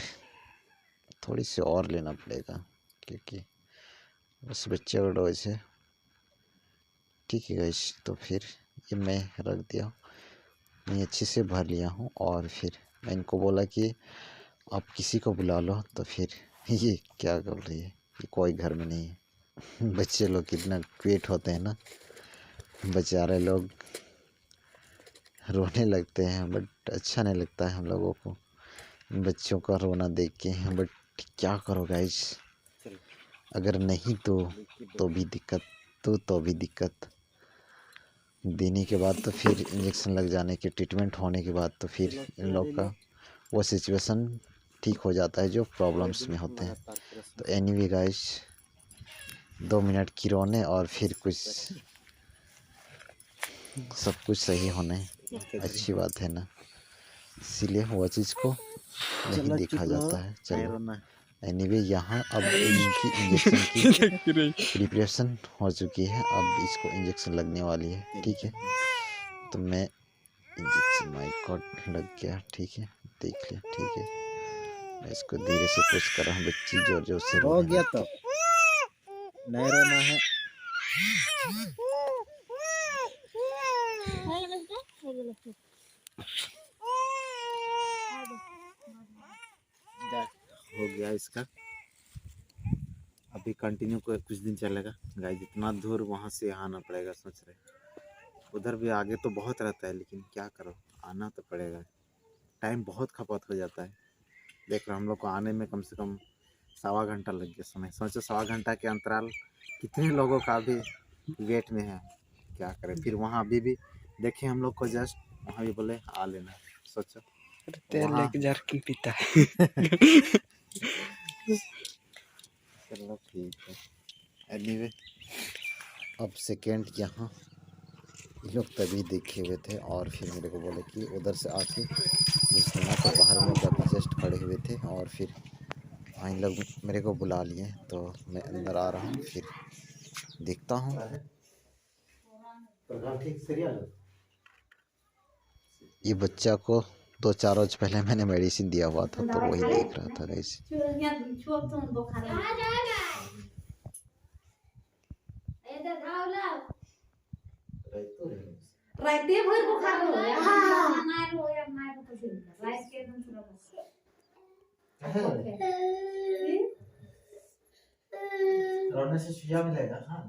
Speaker 2: थोड़ी सी और लेना पड़ेगा क्योंकि उस बच्चे का डोज है। ठीक है गैस, तो फिर ये मैं रख दिया हूँ, मैं अच्छे से भर लिया हूँ। और फिर मैं इनको बोला कि आप किसी को बुला लो, तो फिर ये क्या कर रही है, ये कोई घर में नहीं है। बच्चे लोग कितना क्यूट होते हैं ना, बेचारे लोग रोने लगते हैं, बट अच्छा नहीं लगता है हम लोगों को बच्चों का रोना देख के। बट क्या करो गाइस, अगर नहीं तो भी दिक्कत, तो भी दिक्कत देने के बाद, तो फिर इंजेक्शन लग जाने के ट्रीटमेंट होने के बाद तो फिर इन लोग का वो सिचुएशन ठीक हो जाता है जो प्रॉब्लम्स में होते हैं। तो एनीवे गाइस, 2 मिनट की रोने और फिर कुछ सब कुछ सही होने, अच्छी बात है ना, इसीलिए वो चीज़ को नहीं देखा जाता है। चलो एनीवे, यहाँ अब इनकी इंजेक्शन की प्रिपरेशन हो चुकी है, अब इसको इंजेक्शन लगने वाली है। ठीक है, तो मैं इंजेक्शन, माय गॉड, लग गया। ठीक है, देख लिया। ठीक है, मैं इसको धीरे से पुश कर रहा हूँ, बच्ची जोर जोर से
Speaker 1: हो गया तो नहीं रोना है। हो गया इसका, अभी कंटिन्यू कुछ दिन चलेगा गाइस। इतना दूर वहाँ से यहाँ आना पड़ेगा, सोच रहे उधर भी आगे तो बहुत रहता है, लेकिन क्या करो, आना तो पड़ेगा। टाइम बहुत खपत हो जाता है। देख रहे हम लोग को आने में कम से कम 1.25 घंटा लग गया समय। सोचो 1.25 घंटा के अंतराल कितने लोगों का भी वेट में है, क्या करें। फिर वहाँ अभी भी देखे हम लोग को, जस्ट वहाँ भी बोले आ लेना। सोचो
Speaker 3: तेल
Speaker 1: वहाँ,
Speaker 3: एक जर्किन पीता
Speaker 1: चलो ठीक है। एनीवे,
Speaker 2: अब सेकेंड यहाँ ये लोग तभी देखे हुए थे और फिर मेरे को बोले कि उधर से आके घुस लेना, तो बाहर में अभी जस्ट खड़े हुए थे और फिर हाँ इन लोग मेरे को बुला लिए, तो मैं अंदर आ रहा हूँ, फिर देखता हूँ। ये बच्चा को 2-4 रोज पहले मैंने मेडिसिन दिया हुआ था, तो वही देख रहा था गाइस।
Speaker 5: राइते भर बुखार हो गया, हां नाय रो या नाय को तो राइस के एकदम पूरा बस
Speaker 1: रोने से सुझाव मिलेगा। हाँ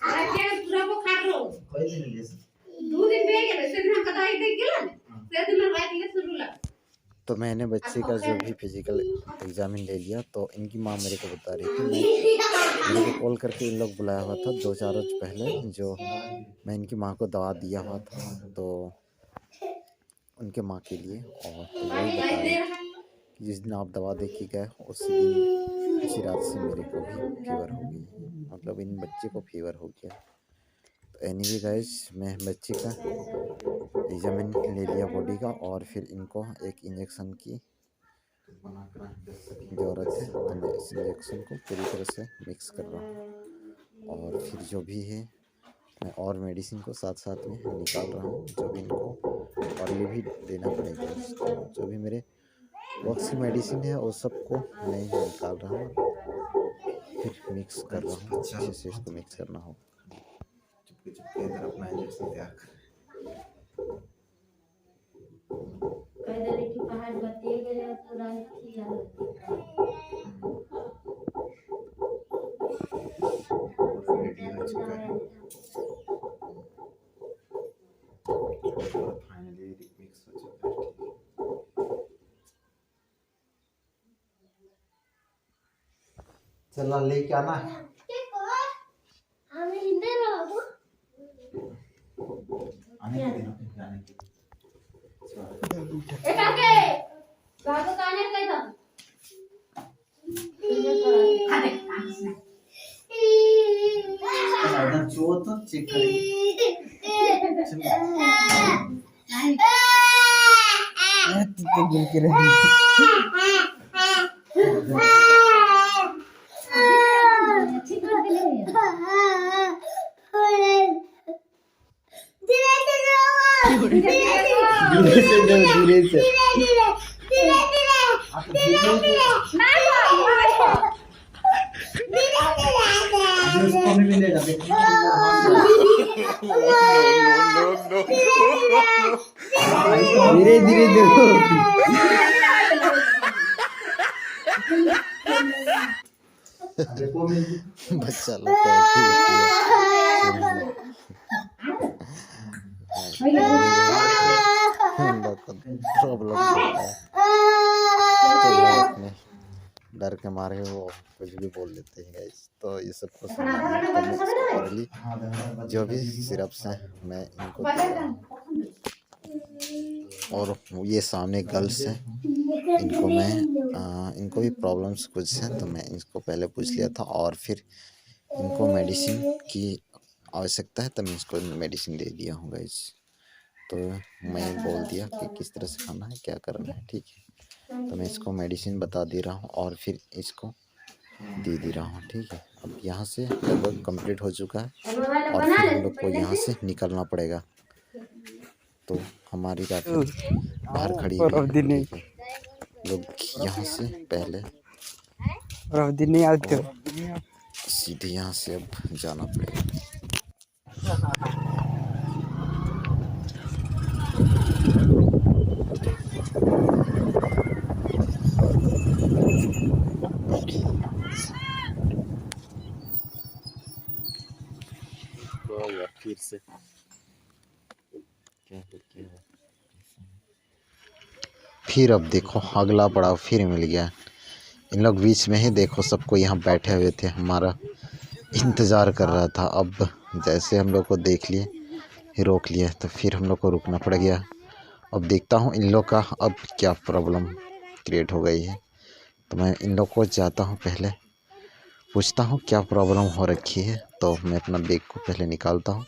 Speaker 5: राइते पूरा बुखार रो
Speaker 1: कोई दिन ले
Speaker 5: 2 दिन बे गेले से हम कदाई दे गेला से दिन में राइट ले शुरू ला।
Speaker 2: तो मैंने बच्चे का जो भी फिजिकल एग्जामिन ले लिया, तो इनकी माँ मेरे को बता रही थी, मेरे को कॉल करके इन लोग बुलाया हुआ था 2-4 रोज पहले, जो मैं इनकी माँ को दवा दिया हुआ था, तो उनके माँ के लिए। और तो वही बता रही कि जिस दिन आप दवा दे के गए उसी दिन, उसी रात से मेरे को भी फीवर हो गई, मतलब इन बच्चे को फीवर हो गया। तो एनीवे गाइस, मैं बच्चे का एग्जामिन ले लिया बॉडी का, और फिर इनको एक इंजेक्शन की ज़रूरत है, तो मैं इस इंजेक्शन को पूरी तरह से मिक्स कर रहा हूँ। और फिर जो भी है मैं और मेडिसिन को साथ साथ में निकाल रहा हूँ, जो भी इनको और ये भी देना पड़ेगा। तो जो भी मेरे बॉक्स की मेडिसिन है वो सबको मैं निकाल रहा हूँ, फिर मिक्स कर रहा हूँ, अच्छे से इसको मिक्स करना होगा।
Speaker 1: चुपके चुपके इधर अपना इंजेक्शन तैयार कर।
Speaker 5: कह दे कि पहाड़ बतिए गए पूरा थी हाल
Speaker 1: रेडी हो चुका है, फाइनली मिक्स हो चुका है। चला लेके आना,
Speaker 5: काके बाबू काने काय था खाते आंस नाही
Speaker 1: जो तो चेक करेंगे
Speaker 3: तो गिर के रही
Speaker 5: ठीक कर दिले
Speaker 3: धीरे से
Speaker 1: उसको भी मिलेगा
Speaker 3: धीरे धीरे देखो
Speaker 2: बच्चा लोग का प्रॉब्लम होता है तो लोग अपने डर के मारे वो कुछ भी बोल देते हैं गाइस। तो ये सब कुछ जो भी सिरप्स हैं मैं इनको और ये सामने गर्ल्स हैं इनको मैं इनको भी प्रॉब्लम्स कुछ हैं तो मैं इनको पहले पूछ लिया था और फिर इनको मेडिसिन की आवश्यकता है तो मैं इसको मेडिसिन दे दिया हूँ गाइस। तो मैं बोल दिया कि किस तरह से खाना है क्या करना है ठीक है। तो मैं इसको मेडिसिन बता दे रहा हूँ और फिर इसको दे रहा हूँ ठीक है। अब यहाँ से लगभग कंप्लीट हो चुका है और फिर हम लोग को यहाँ से निकलना पड़ेगा। तो हमारी गाड़ी बाहर खड़ी हुई है ठीक है। लोग यहाँ से पहले
Speaker 3: और दिन नहीं आते
Speaker 2: और सीधे यहाँ से अब जाना पड़ेगा। फिर से फिर अब देखो अगला पड़ाव फिर मिल गया। इन लोग बीच में ही देखो सबको यहाँ बैठे हुए थे हमारा इंतज़ार कर रहा था। अब जैसे हम लोग को देख लिए रोक लिया तो फिर हम लोग को रुकना पड़ गया। अब देखता हूँ इन लोग का अब क्या प्रॉब्लम क्रिएट हो गई है। तो मैं इन लोग को जाता हूँ पहले पूछता हूँ क्या प्रॉब्लम हो रखी है। तो मैं अपना बैग को पहले निकालता हूँ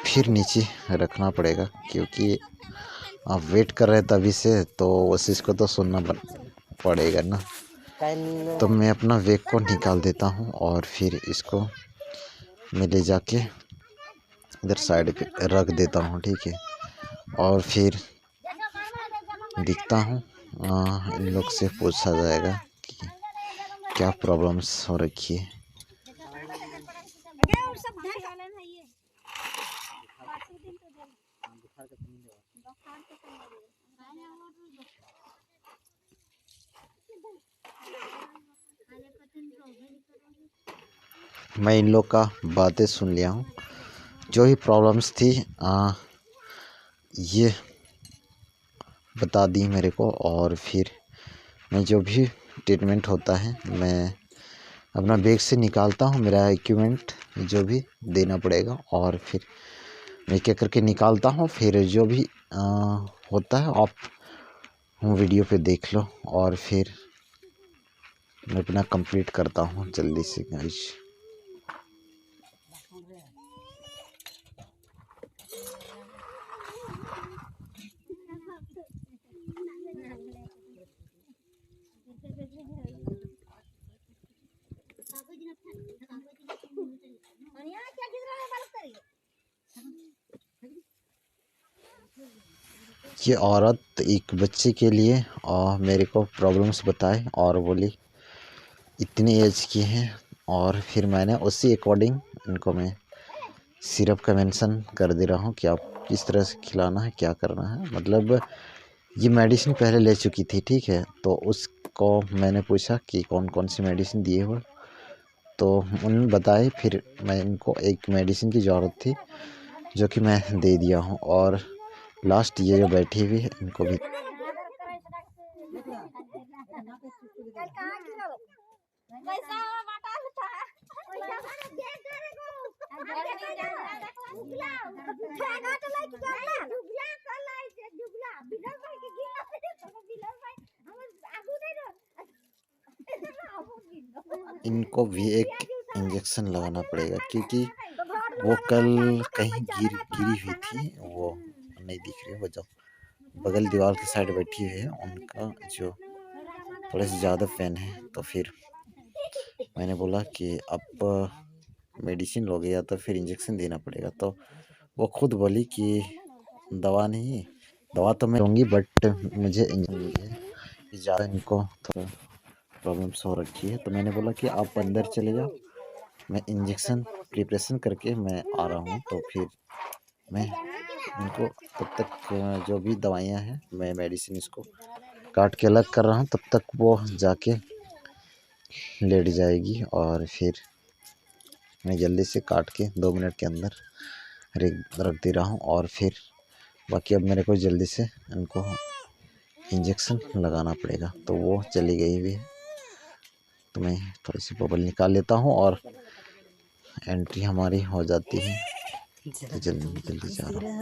Speaker 2: फिर नीचे रखना पड़ेगा क्योंकि आप वेट कर रहे हैं तभी से तो उस चीज़ को तो सुनना पड़ेगा ना। तो मैं अपना बैग को निकाल देता हूँ और फिर इसको मैं ले जाके इधर साइड पे रख देता हूँ ठीक है। और फिर दिखता हूँ इन लोग से पूछा जाएगा कि क्या प्रॉब्लम्स हो रखी है। मैं इन लोग का बातें सुन लिया हूँ जो भी प्रॉब्लम्स थी ये बता दी मेरे को। और फिर मैं जो भी ट्रीटमेंट होता है मैं अपना बैग से निकालता हूँ मेरा इक्विपमेंट जो भी देना पड़ेगा और फिर मैं क्या करके निकालता हूँ। फिर जो भी होता है आप वीडियो पे देख लो और फिर मैं अपना कंप्लीट करता हूँ जल्दी से गाइस। ये औरत एक बच्चे के लिए मेरे को प्रॉब्लम्स बताए और बोली इतनी एज की हैं और फिर मैंने उसी अकॉर्डिंग इनको मैं सिरप का मेंशन कर दे रहा हूँ कि आप किस तरह से खिलाना है क्या करना है। मतलब ये मेडिसिन पहले ले चुकी थी ठीक है। तो उसको मैंने पूछा कि कौन कौन सी मेडिसिन दिए हो तो उन्होंने बताए। फिर मैं इनको एक मेडिसिन की ज़रूरत थी जो कि मैं दे दिया हूँ। और लास्ट ये जो बैठी हुई है इनको भी इनको भी एक इंजेक्शन लगाना पड़ेगा, क्योंकि वो कल कहीं गिरी हुई थी, वो नहीं दिख रही। वो जो बगल दीवार की साइड बैठी हुई है, उनका जो थोड़े से ज़्यादा पेन है। तो फिर मैंने बोला कि अब मेडिसिन लोगे या तो फिर इंजेक्शन देना पड़ेगा। तो वो खुद बोली कि दवा तो मैं लूँगी, बट मुझे इंजेक्शन ज़्यादा इनको थोड़ा प्रॉब्लम्स हो रखी है। तो मैंने बोला कि आप अंदर चले जाओ, मैं इंजेक्शन प्रिपरेशन करके मैं आ रहा हूँ। तो फिर मैं इनको तब तक जो भी दवाइयाँ हैं, मैं मेडिसिन इसको काट के अलग कर रहा हूँ, तब तक वो जाके लेट जाएगी। और फिर मैं जल्दी से काट के 2 मिनट के अंदर रख दे रहा हूँ। और फिर बाकी अब मेरे को जल्दी से इनको इंजेक्शन लगाना पड़ेगा। तो वो चली गई हुई है, तो मैं थोड़ी सी बबल निकाल लेता हूँ और एंट्री हमारी हो जाती है। तो जल्दी जा रहा हूँ।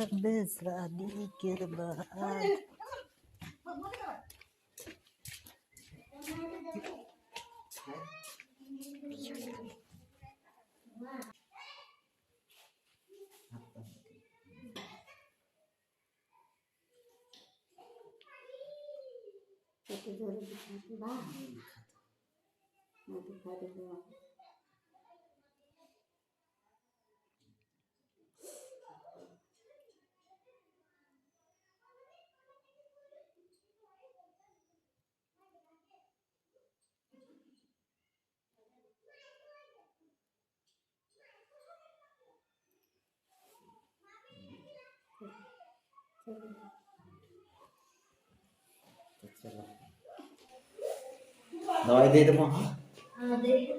Speaker 1: दवाई दे दो।
Speaker 5: हाँ दे दो।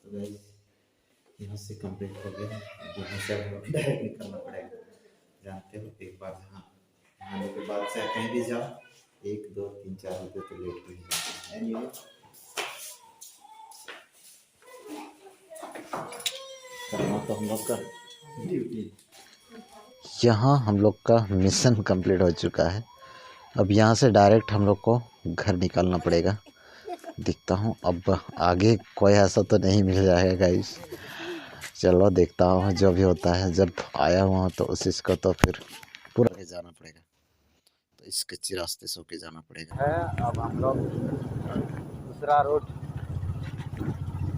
Speaker 1: तो गाइस यहाँ से कंप्लीट हो गया। यहाँ से अब डायरेक्ट निकलना पड़ेगा। जानते हो, एक बार नहाने के बाद चाहे कहीं भी जाओ, 1 2 3 4 रुपये तो लेट हो ही जाते हैं। ये करना तो हम लोग का ड्यूटी।
Speaker 2: यहाँ हम लोग का मिशन कंप्लीट हो चुका है। अब यहाँ से डायरेक्ट हम लोग को घर निकालना पड़ेगा। दिखता हूँ अब आगे कोई ऐसा तो नहीं मिल जाएगा गाइस। चलो देखता हूँ जो भी होता है। जब आया हुआ तो उस इसको तो फिर पूरा जाना पड़ेगा। तो इस कच्चे रास्ते से होके जाना पड़ेगा।
Speaker 1: अब हम लोग दूसरा रोड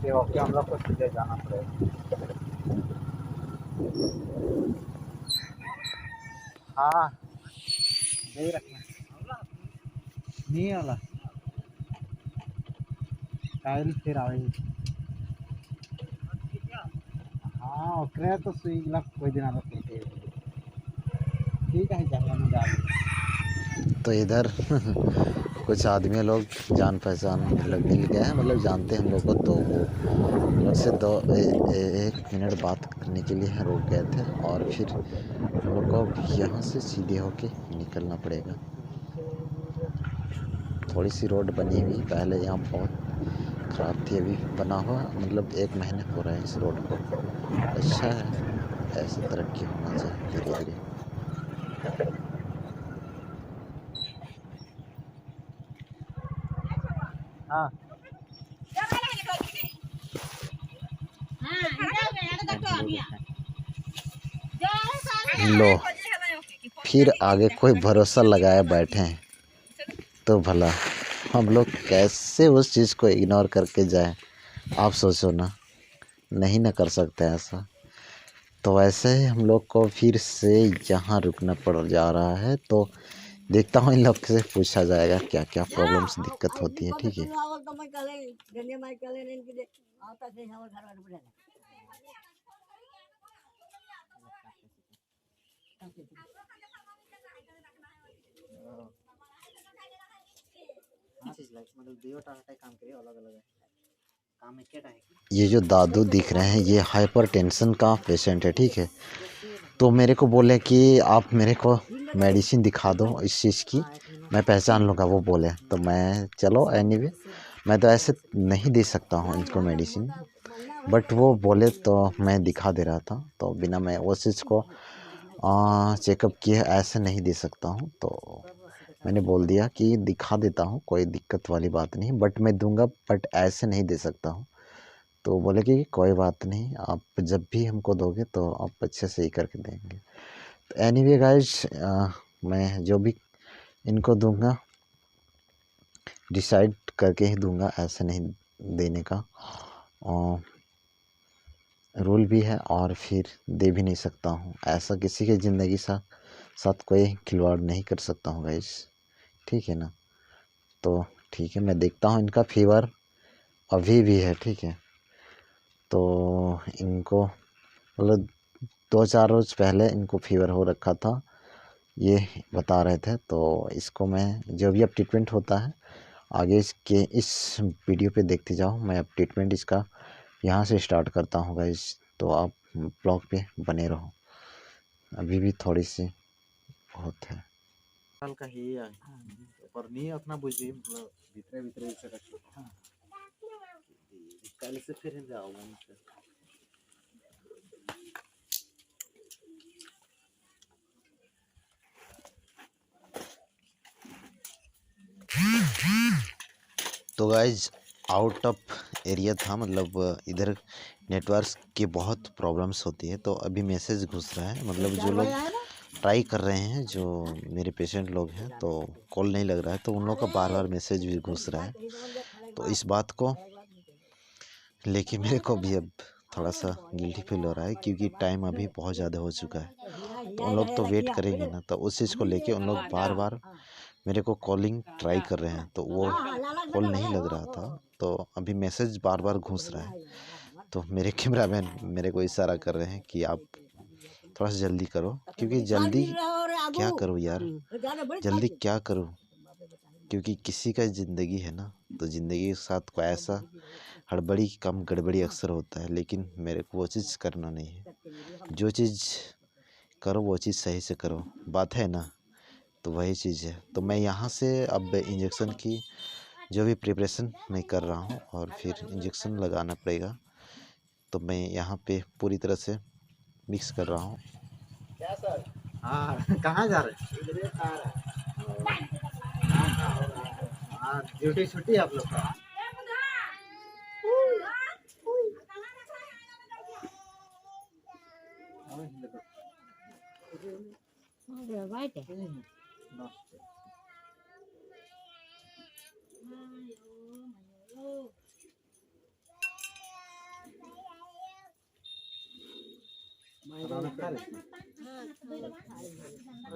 Speaker 1: से होके हम लोग को सीधे जाना पड़ेगा। हाँ नहीं रखना नहीं वाला टाइल फिर आएगी। हाँ ओकरे तो सुई लग कोई दिन आना पड़ते ठीक है जाना।
Speaker 2: तो इधर कुछ आदमी लोग जान पहचान मतलब मिल गए हैं, मतलब जानते हैं हम लोग को। तो वो लोग से 1 मिनट बात करने के लिए रुक गए थे। और फिर हम लोग को यहाँ से सीधे होके निकलना पड़ेगा। थोड़ी सी रोड बनी हुई, पहले यहाँ बहुत ख़राब थी, अभी बना हुआ मतलब 1 महीने हो रहा है इस रोड को। अच्छा है, ऐसे तरक्की होना चाहिए धीरे धीरे।
Speaker 1: हाँ
Speaker 2: लो फिर आगे कोई भरोसा लगाए बैठे हैं, तो भला हम लोग कैसे उस चीज़ को इग्नोर करके जाएं। आप सोचो ना, नहीं ना कर सकते ऐसा। तो वैसे ही हम लोग को फिर से यहाँ रुकना पड़ जा रहा है। तो देखता हूँ इन लोग से पूछा जाएगा क्या क्या प्रॉब्लम्स दिक्कत होती है। ठीक है, ये जो दादू दिख रहे हैं ये हाइपर टेंशन का पेशेंट है। ठीक है, तो मेरे को बोले कि आप मेरे को मेडिसिन दिखा दो इस चीज़ की, मैं पहचान लूँगा। वो बोले तो मैं चलो एनीवे मैं तो ऐसे नहीं दे सकता हूँ इनको मेडिसिन, बट वो बोले तो मैं दिखा दे रहा था। तो बिना मैं उस चीज़ को चेकअप किए ऐसे नहीं दे सकता हूँ। तो मैंने बोल दिया कि दिखा देता हूँ, कोई दिक्कत वाली बात नहीं, बट मैं दूंगा, बट ऐसे नहीं दे सकता हूँ। तो बोले कि कोई बात नहीं, आप जब भी हमको दोगे तो आप अच्छे से ही करके देंगे। तो एनीवे गाइस, मैं जो भी इनको दूंगा डिसाइड करके ही दूंगा, ऐसे नहीं देने का रूल भी है, और फिर दे भी नहीं सकता हूँ। ऐसा किसी की ज़िंदगी साथ कोई खिलवाड़ नहीं कर सकता हूँ गाइस, ठीक है ना। तो ठीक है, मैं देखता हूँ। इनका फीवर अभी भी है, ठीक है। तो इनको मतलब 2-4 रोज़ पहले इनको फीवर हो रखा था, ये बता रहे थे। तो इसको मैं जो भी अब ट्रीटमेंट होता है आगे इसके इस वीडियो पे देखते जाओ। मैं अब ट्रीटमेंट इसका यहाँ से स्टार्ट करता हूँ गाइस, तो आप ब्लॉग पे बने रहो। अभी भी थोड़ी सी बहुत है।
Speaker 1: हल्का ही है पर नहीं अपना बुझी मतलब भीतर भीतर से रखो। हाँ कल से फिर जाओगे उनसे।
Speaker 2: तो गाइज आउट ऑफ एरिया था, मतलब इधर नेटवर्क की बहुत प्रॉब्लम्स होती है। तो अभी मैसेज घुस रहा है, मतलब जो लोग ट्राई कर रहे हैं, जो मेरे पेशेंट लोग हैं, तो कॉल नहीं लग रहा है, तो उन लोगों का बार बार मैसेज भी घुस रहा है। तो इस बात को लेके मेरे को भी अब थोड़ा सा गिल्टी फील हो रहा है, क्योंकि टाइम अभी बहुत ज़्यादा हो चुका है। तो उन लोग तो वेट करेंगे ना, तो उस चीज़ को लेके उन लोग बार बार मेरे को कॉलिंग ट्राई कर रहे हैं, तो वो कॉल नहीं लग रहा था। तो अभी मैसेज बार बार घुस रहा है। तो मेरे कैमरामैन मेरे को इशारा कर रहे हैं कि आप थोड़ा सा जल्दी करो, क्योंकि जल्दी क्या करूँ यार, जल्दी क्या करूँ, क्योंकि किसी का ज़िंदगी है ना। तो ज़िंदगी के साथ कोई ऐसा हड़बड़ी कम गड़बड़ी अक्सर होता है, लेकिन मेरे को वो चीज़ करना नहीं है। जो चीज़ करो वो चीज़ सही से करो, बात है ना। तो वही चीज़ है। तो मैं यहाँ से अब इंजेक्शन की जो भी प्रिपरेशन मैं कर रहा हूँ, और फिर इंजेक्शन लगाना पड़ेगा। तो मैं यहाँ पे पूरी तरह से मिक्स कर रहा हूँ।
Speaker 1: हाँ कहाँ जा रहे हैं? हाँ ड्यूटी छुट्टी है आप लोग का?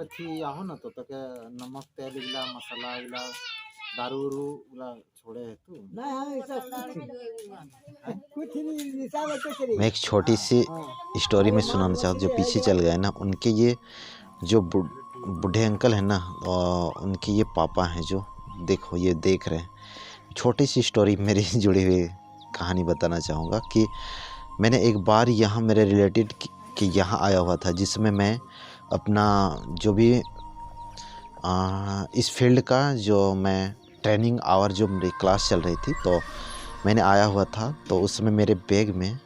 Speaker 1: अच्छी आहो ना तो तक नमक तेल गिला मसाला गिला दारू उरू गिला छोड़े है तू।
Speaker 2: मैं एक छोटी सी स्टोरी में सुनाना चाहता हूँ। जो पीछे चल गए ना, उनके ये जो बूढ़े अंकल हैं ना, उनके ये पापा हैं, जो देखो ये देख रहे हैं। छोटी सी स्टोरी मेरी जुड़ी हुई कहानी बताना चाहूँगा कि मैंने एक बार यहाँ मेरे रिलेटिव के यहाँ आया हुआ था, जिसमें मैं अपना जो भी इस फील्ड का जो मैं ट्रेनिंग आवर जो मेरी क्लास चल रही थी, तो मैंने आया हुआ था। तो उसमें मेरे बैग में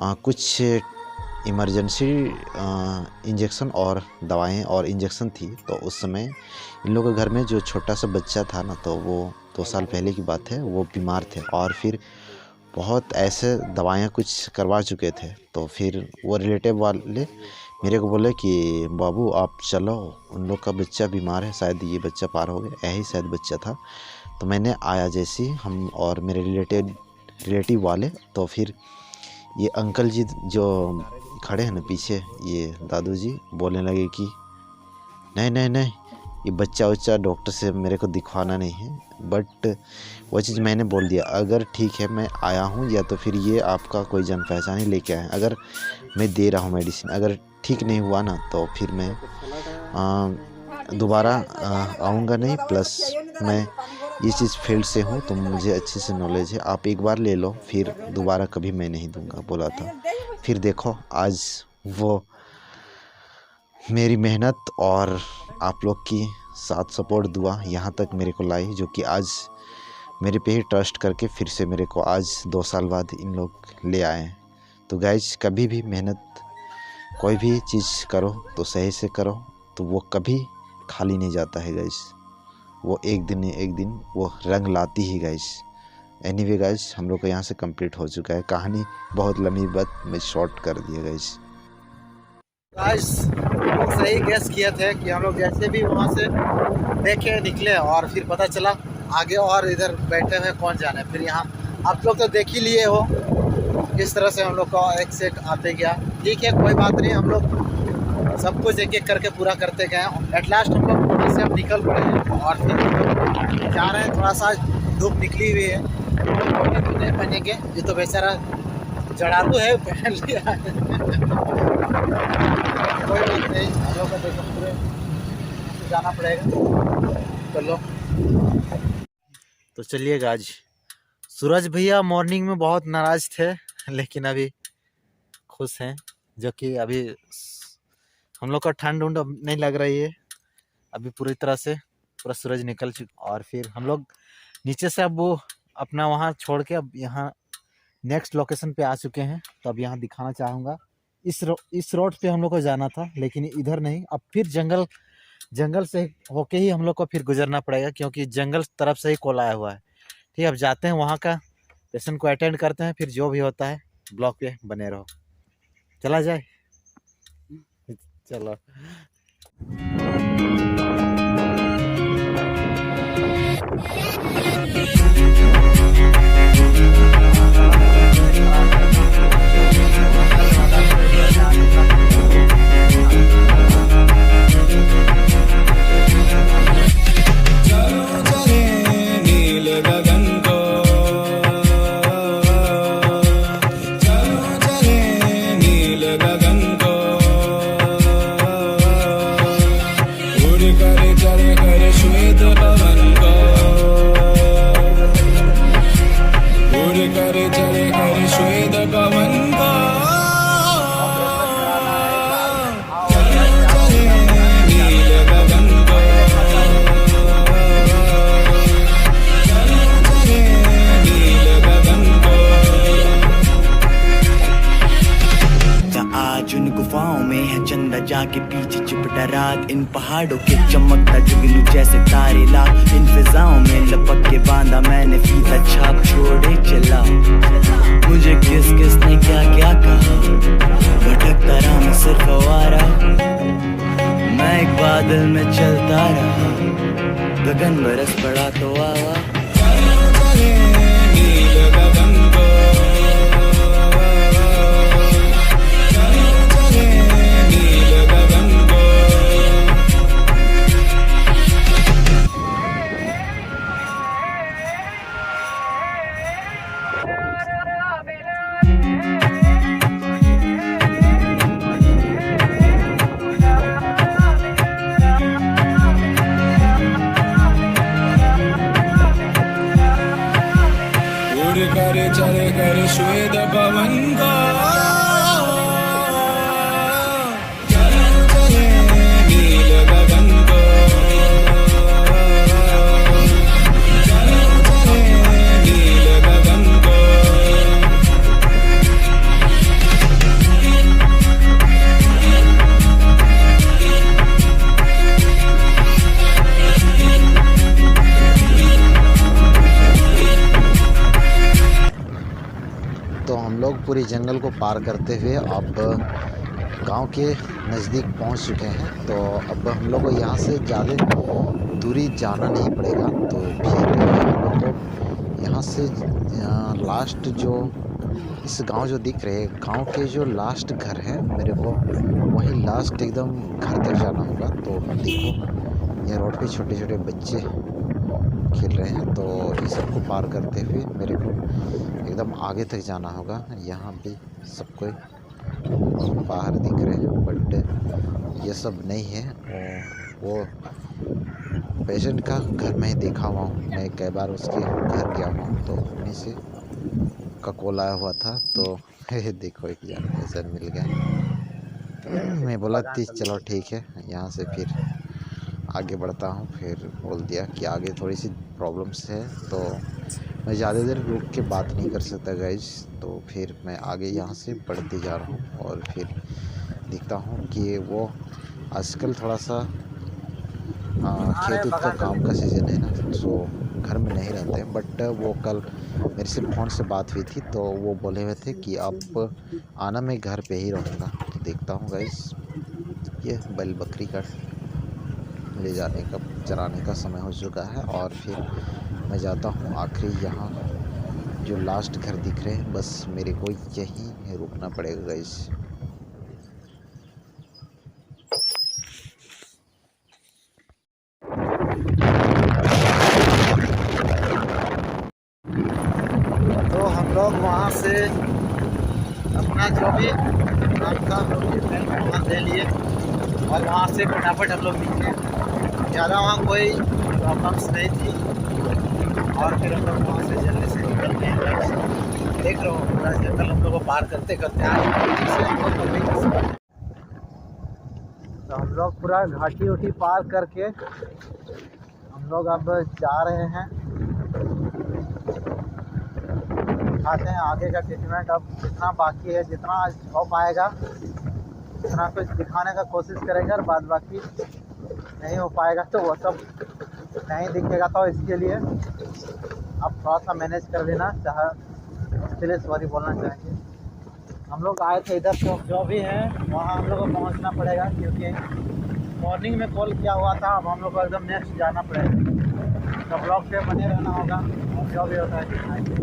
Speaker 2: कुछ इमरजेंसी इंजेक्शन और दवाएं और इंजेक्शन थी। तो उस समय इन लोगों के घर में जो छोटा सा बच्चा था ना, तो वो 2 साल पहले की बात है, वो बीमार थे, और फिर बहुत ऐसे दवाइयाँ कुछ करवा चुके थे। तो फिर वो रिलेटिव वाले मेरे को बोले कि बाबू आप चलो, उन लोग का बच्चा बीमार है, शायद ये बच्चा पार हो गया, यही शायद बच्चा था। तो मैंने आया जैसे हम और मेरे रिलेटिव वाले, तो फिर ये अंकल जी जो खड़े हैं ना पीछे, ये दादू जी बोलने लगे कि नहीं नहीं नहीं, ये बच्चा डॉक्टर से मेरे को दिखवाना नहीं है। बट वो चीज़ मैंने बोल दिया, अगर ठीक है मैं आया हूँ, या तो फिर ये आपका कोई जान पहचान ही लेके आए। अगर मैं दे रहा हूँ मेडिसिन, अगर ठीक नहीं हुआ ना, तो फिर मैं दोबारा आऊँगा नहीं। प्लस मैं ये चीज़ फील्ड से हूँ, तो मुझे अच्छे से नॉलेज है। आप एक बार ले लो, फिर दोबारा कभी मैं नहीं दूँगा, बोला था। फिर देखो आज वो मेरी मेहनत और आप लोग की साथ सपोर्ट दुआ यहाँ तक मेरे को लाई, जो कि आज मेरे पे ही ट्रस्ट करके फिर से मेरे को आज 2 साल बाद इन लोग ले आए। तो गाइज, कभी भी मेहनत कोई भी चीज़ करो तो सही से करो, तो वो कभी खाली नहीं जाता है गाइज। वो एक दिन वो रंग लाती ही गाइस। एनीवे गाइस, हम लोग को यहाँ से कंप्लीट हो चुका है। कहानी बहुत लंबी, बात मैं शॉर्ट कर दिया गाइस।
Speaker 1: गाइस सही गैस किए थे कि हम लोग जैसे भी वहाँ से देखे निकले और फिर पता चला आगे और इधर बैठे हुए कौन जाने। फिर यहाँ आप लोग तो देख ही लिए हो किस तरह से हम लोग को एक से एक आते गया। ठीक है, कोई बात नहीं, हम लोग सब कुछ एक एक करके पूरा करते गए। एट लास्ट हम लोग वहाँ से अब निकल पड़े हैं और फिर जा रहे हैं। थोड़ा सा धूप निकली हुई है, तो नहीं पहनेंगे, ये तो बेचारा जड़ालू है, पहन लिया है। कोई बात नहीं, हम लोग को देखो पूरे जाना पड़ेगा। चलो तो चलिएगा। आज सूरज भैया मॉर्निंग में बहुत नाराज थे, लेकिन अभी खुश हैं, जो कि अभी हम लोग का ठंड उंड नहीं लग रही है। अभी पूरी तरह से पूरा सूरज निकल चुका। और फिर हम लोग नीचे से अब वो अपना वहाँ छोड़ के अब यहाँ नेक्स्ट लोकेशन पे आ चुके हैं। तो अब यहाँ दिखाना चाहूँगा, इस रोड पे हम लोग को जाना था, लेकिन इधर नहीं। अब फिर जंगल से होके ही हम लोग को फिर गुजरना पड़ेगा, क्योंकि जंगल तरफ से ही कॉल आया हुआ है। ठीक है, अब जाते हैं वहाँ का पेशेंट को अटेंड करते हैं, फिर जो भी होता है ब्लॉग पे बने रहो। चला जाए, चलो।
Speaker 3: जाके पीछे चिपटा रात, इन पहाड़ों के चमकता जुगनू जैसे तारे ला। इन फिजाओं में लपक के बांधा मैंने फीता, छाप छोड़े चला। मुझे किस किस ने क्या क्या कहा, भटकता रहा मैं सिर्फ आवारा। मैं एक बादल में चलता रहा, गगन बरस पड़ा तो आवा। चले कर श्वेत पवन का, चले नील गगन को, चले नील गगन को।
Speaker 2: तो हम लोग पूरी जंगल को पार करते हुए अब गांव के नज़दीक पहुंच चुके हैं। तो अब हम लोग को यहाँ से ज़्यादा दूरी जाना नहीं पड़ेगा। तो फिर हम लोग को यहाँ से लास्ट जो इस गांव जो दिख रहे हैं, गांव के जो लास्ट घर है मेरे को, वहीं लास्ट एकदम घर तक जाना होगा। तो देखो ये रोड पे छोटे छोटे बच्चे खेल रहे हैं। तो इस सबको पार करते हुए मेरे को एकदम आगे तक जाना होगा। यहाँ भी सब कोई बाहर दिख रहे हैं, बट ये सब नहीं है। वो पेशेंट का घर में ही देखा हुआ हूँ, मैं कई बार उसके घर गया हूँ, तो उन्हीं से का कॉल आया हुआ था। तो देखो एक जान पेशेंट मिल गया। मैं बोला थी चलो ठीक है, यहाँ से फिर आगे बढ़ता हूँ। फिर बोल दिया कि आगे थोड़ी सी प्रॉब्लम्स है, तो मैं ज़्यादा देर रुक के बात नहीं कर सकता गाइज। तो फिर मैं आगे यहाँ से बढ़ते जा रहा हूँ और फिर देखता हूँ कि वो आजकल थोड़ा सा खेत उत का काम का सीज़न है ना, सो घर में नहीं रहते हैं। बट वो कल मेरे से फ़ोन से बात हुई थी, तो वो बोले हुए थे कि आप आना, मैं घर पे ही रहूँगा। तो देखता हूँ गाइस, ये बैल बकरी का ले जाने का, चराने का समय हो चुका है। और फिर मैं जाता हूँ आखिरी, यहाँ जो लास्ट घर दिख रहे हैं, बस मेरे को यहीं रुकना पड़ेगा गाइस।
Speaker 1: तो हम लोग वहाँ से अपना जो भी काम था वहाँ दे लिए और वहाँ से फटाफट हम लोग निकले। ज़्यादा वहाँ कोई प्रॉब्लम्स नहीं थी और फिर हम लोग वहाँ से जल्दी से निकल गए। देख रहे हो पूरा जंगल हम लोग को पार करते करते आए। तो हम लोग पूरा घाटी उटी पार करके हम लोग अब जा रहे हैं, दिखाते हैं आगे का ट्रीटमेंट। अब जितना बाकी है, जितना आज हो पाएगा उतना कुछ दिखाने का कोशिश करेंगे, और बाद बाकी नहीं हो पाएगा तो वो सब नहीं दिखेगा। तो इसके लिए आप थोड़ा सा मैनेज कर लेना, चाहे इसके लिए सॉरी बोलना चाहेंगे। हम लोग आए थे इधर, तो जो भी है वहाँ हम लोग को पहुँचना पड़ेगा, क्योंकि मॉर्निंग में कॉल किया हुआ था। अब हम लोग को एकदम नेक्स्ट जाना पड़ेगा, तो ब्लॉग पे बने रहना होगा और जो भी होता है दिखाएंगे।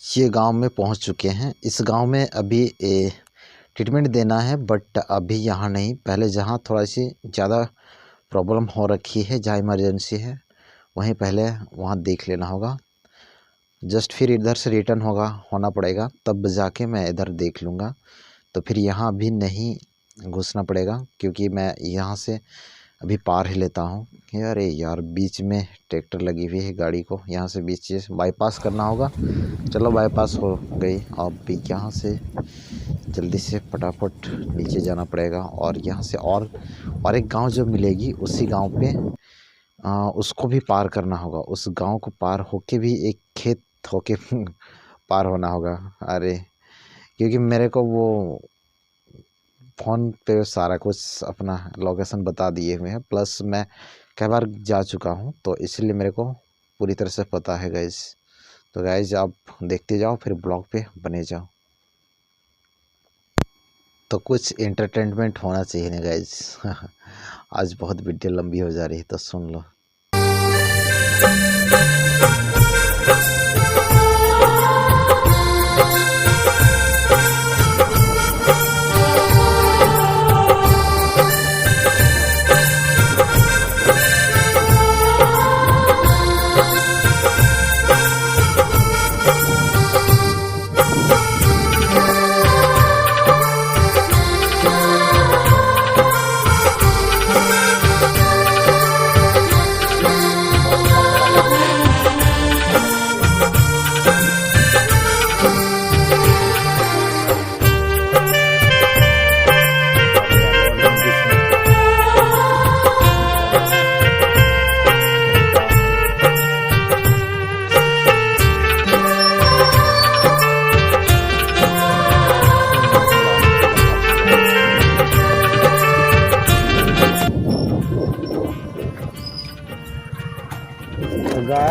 Speaker 2: ये गांव में पहुंच चुके हैं। इस गांव में अभी ट्रीटमेंट देना है, बट अभी यहाँ नहीं। पहले जहाँ थोड़ा सी ज़्यादा प्रॉब्लम हो रखी है, जहाँ इमरजेंसी है, वहीं पहले वहाँ देख लेना होगा। जस्ट फिर इधर से रिटर्न होना पड़ेगा, तब जाके मैं इधर देख लूँगा। तो फिर यहाँ अभी नहीं घुसना पड़ेगा, क्योंकि मैं यहाँ से अभी पार ही लेता हूँ। अरे यार, बीच में ट्रैक्टर लगी हुई है गाड़ी को, यहाँ से बीच से बाईपास करना होगा। चलो बाईपास हो गई। अब भी यहाँ से जल्दी से फटाफट नीचे जाना पड़ेगा, और यहाँ से और एक गांव जो मिलेगी, उसी गांव पे उसको भी पार करना होगा। उस गांव को पार होके भी एक खेत होके पार होना होगा। अरे, क्योंकि मेरे को वो फ़ोन पे सारा कुछ अपना लोकेशन बता दिए हुए हैं, प्लस मैं कई बार जा चुका हूँ, तो इसलिए मेरे को पूरी तरह से पता है गाइस। तो गाइस आप देखते जाओ, फिर ब्लॉग पे बने जाओ। तो कुछ एंटरटेनमेंट होना चाहिए ना गाइस। आज बहुत वीडियो लंबी हो जा रही है, तो सुन लो।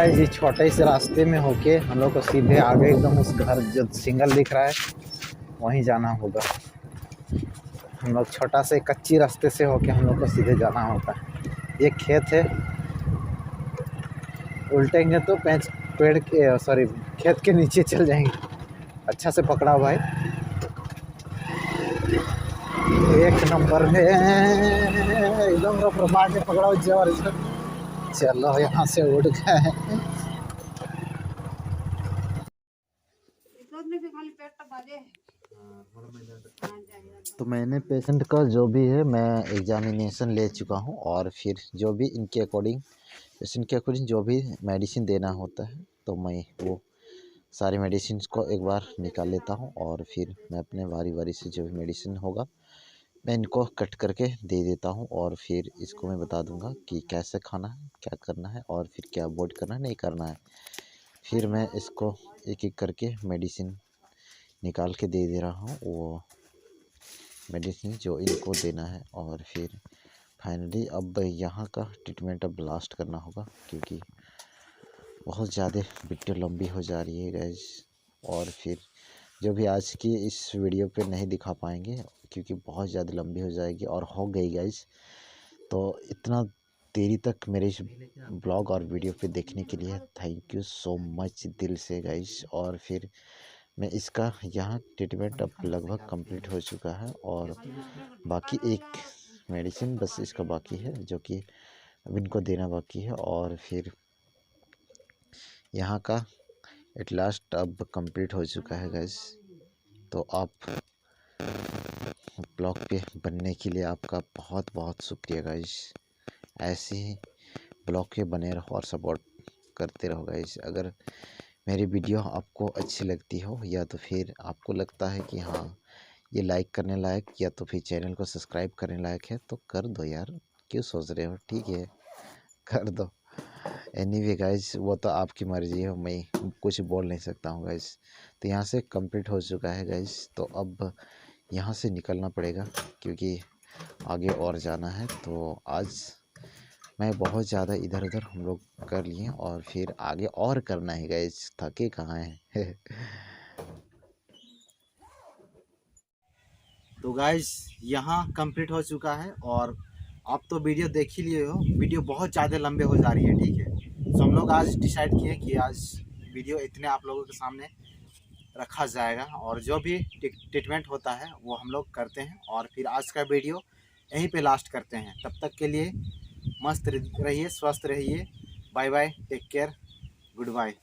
Speaker 2: गाइस इस छोटे से रास्ते में होके हम लोग को सीधे आगे एकदम उस घर जो सिंगल दिख रहा है वहीं जाना होगा। हम लोग छोटा से कच्ची रास्ते से होके हम लोग को सीधे जाना होता है। ये खेत है, उल्टेंगे तो पेड़ के खेत के नीचे चल जाएंगे। अच्छा से पकड़ा भाई, एक नंबर में एकदम रफ्तार से पकड़ा जोर से। चलो यहाँ से उड़ गए। तो मैंने पेशेंट का जो भी है मैं एग्जामिनेशन ले चुका हूँ और फिर जो भी इनके अकॉर्डिंग पेशेंट के अकॉर्डिंग जो भी मेडिसिन देना होता है तो मैं वो सारी मेडिसिन को एक बार निकाल लेता हूँ और फिर मैं अपने बारी से जो भी मेडिसिन होगा मैं इनको कट करके दे देता हूँ और फिर इसको मैं बता दूँगा कि कैसे खाना है, क्या करना है और फिर क्या अवॉइड करना है, नहीं करना है। फिर मैं इसको एक एक करके मेडिसिन निकाल के दे रहा हूँ, वो मेडिसिन जो इनको देना है। और फिर फाइनली अब यहाँ का ट्रीटमेंट अब लास्ट करना होगा क्योंकि बहुत ज़्यादा वीडियो लंबी हो जा रही है गाइस। और फिर जो भी आज की इस वीडियो पे नहीं दिखा पाएंगे क्योंकि बहुत ज़्यादा लंबी हो जाएगी और हो गई गाइस। तो इतना देरी तक मेरे इस ब्लॉग और वीडियो पे देखने के लिए थैंक यू सो मच दिल से गाइस। और फिर मैं इसका यहाँ ट्रीटमेंट अब लगभग कंप्लीट हो चुका है और बाकी एक मेडिसिन बस इसका बाकी है जो कि अब इनको देना बाकी है। और फिर यहाँ का एट लास्ट अब कंप्लीट हो चुका है गाइस। तो आप ब्लॉग पे बनने के लिए आपका बहुत बहुत शुक्रिया गाइस। ऐसे ही ब्लॉग पे बने रहो और सपोर्ट करते रहो गाइस। अगर मेरी वीडियो आपको अच्छी लगती हो या तो फिर आपको लगता है कि हाँ ये लाइक करने लायक या तो फिर चैनल को सब्सक्राइब करने लायक है तो कर दो यार, क्यों सोच रहे हो, ठीक है कर दो। एनीवे गाइस वो तो आपकी मर्ज़ी है, मैं कुछ बोल नहीं सकता हूँ गाइस। तो यहाँ से कंप्लीट हो चुका है गाइस। तो अब यहाँ से निकलना पड़ेगा क्योंकि आगे और जाना है। तो आज मैं बहुत ज़्यादा इधर उधर हम लोग कर लिए और फिर आगे और करना है गाइस, थके कहाँ हैं।
Speaker 1: तो गाइस यहाँ कंप्लीट हो चुका है और आप तो वीडियो देख ही लिए हो, वीडियो बहुत ज़्यादा लंबे हो जा रही है, ठीक है। तो हम लोग आज डिसाइड किए कि आज वीडियो इतने आप लोगों के सामने रखा जाएगा और जो भी ट्रीटमेंट होता है वो हम लोग करते हैं और फिर आज का वीडियो यहीं पे लास्ट करते हैं। तब तक के लिए मस्त रहिए, स्वस्थ रहिए, bye bye, take care, good bye.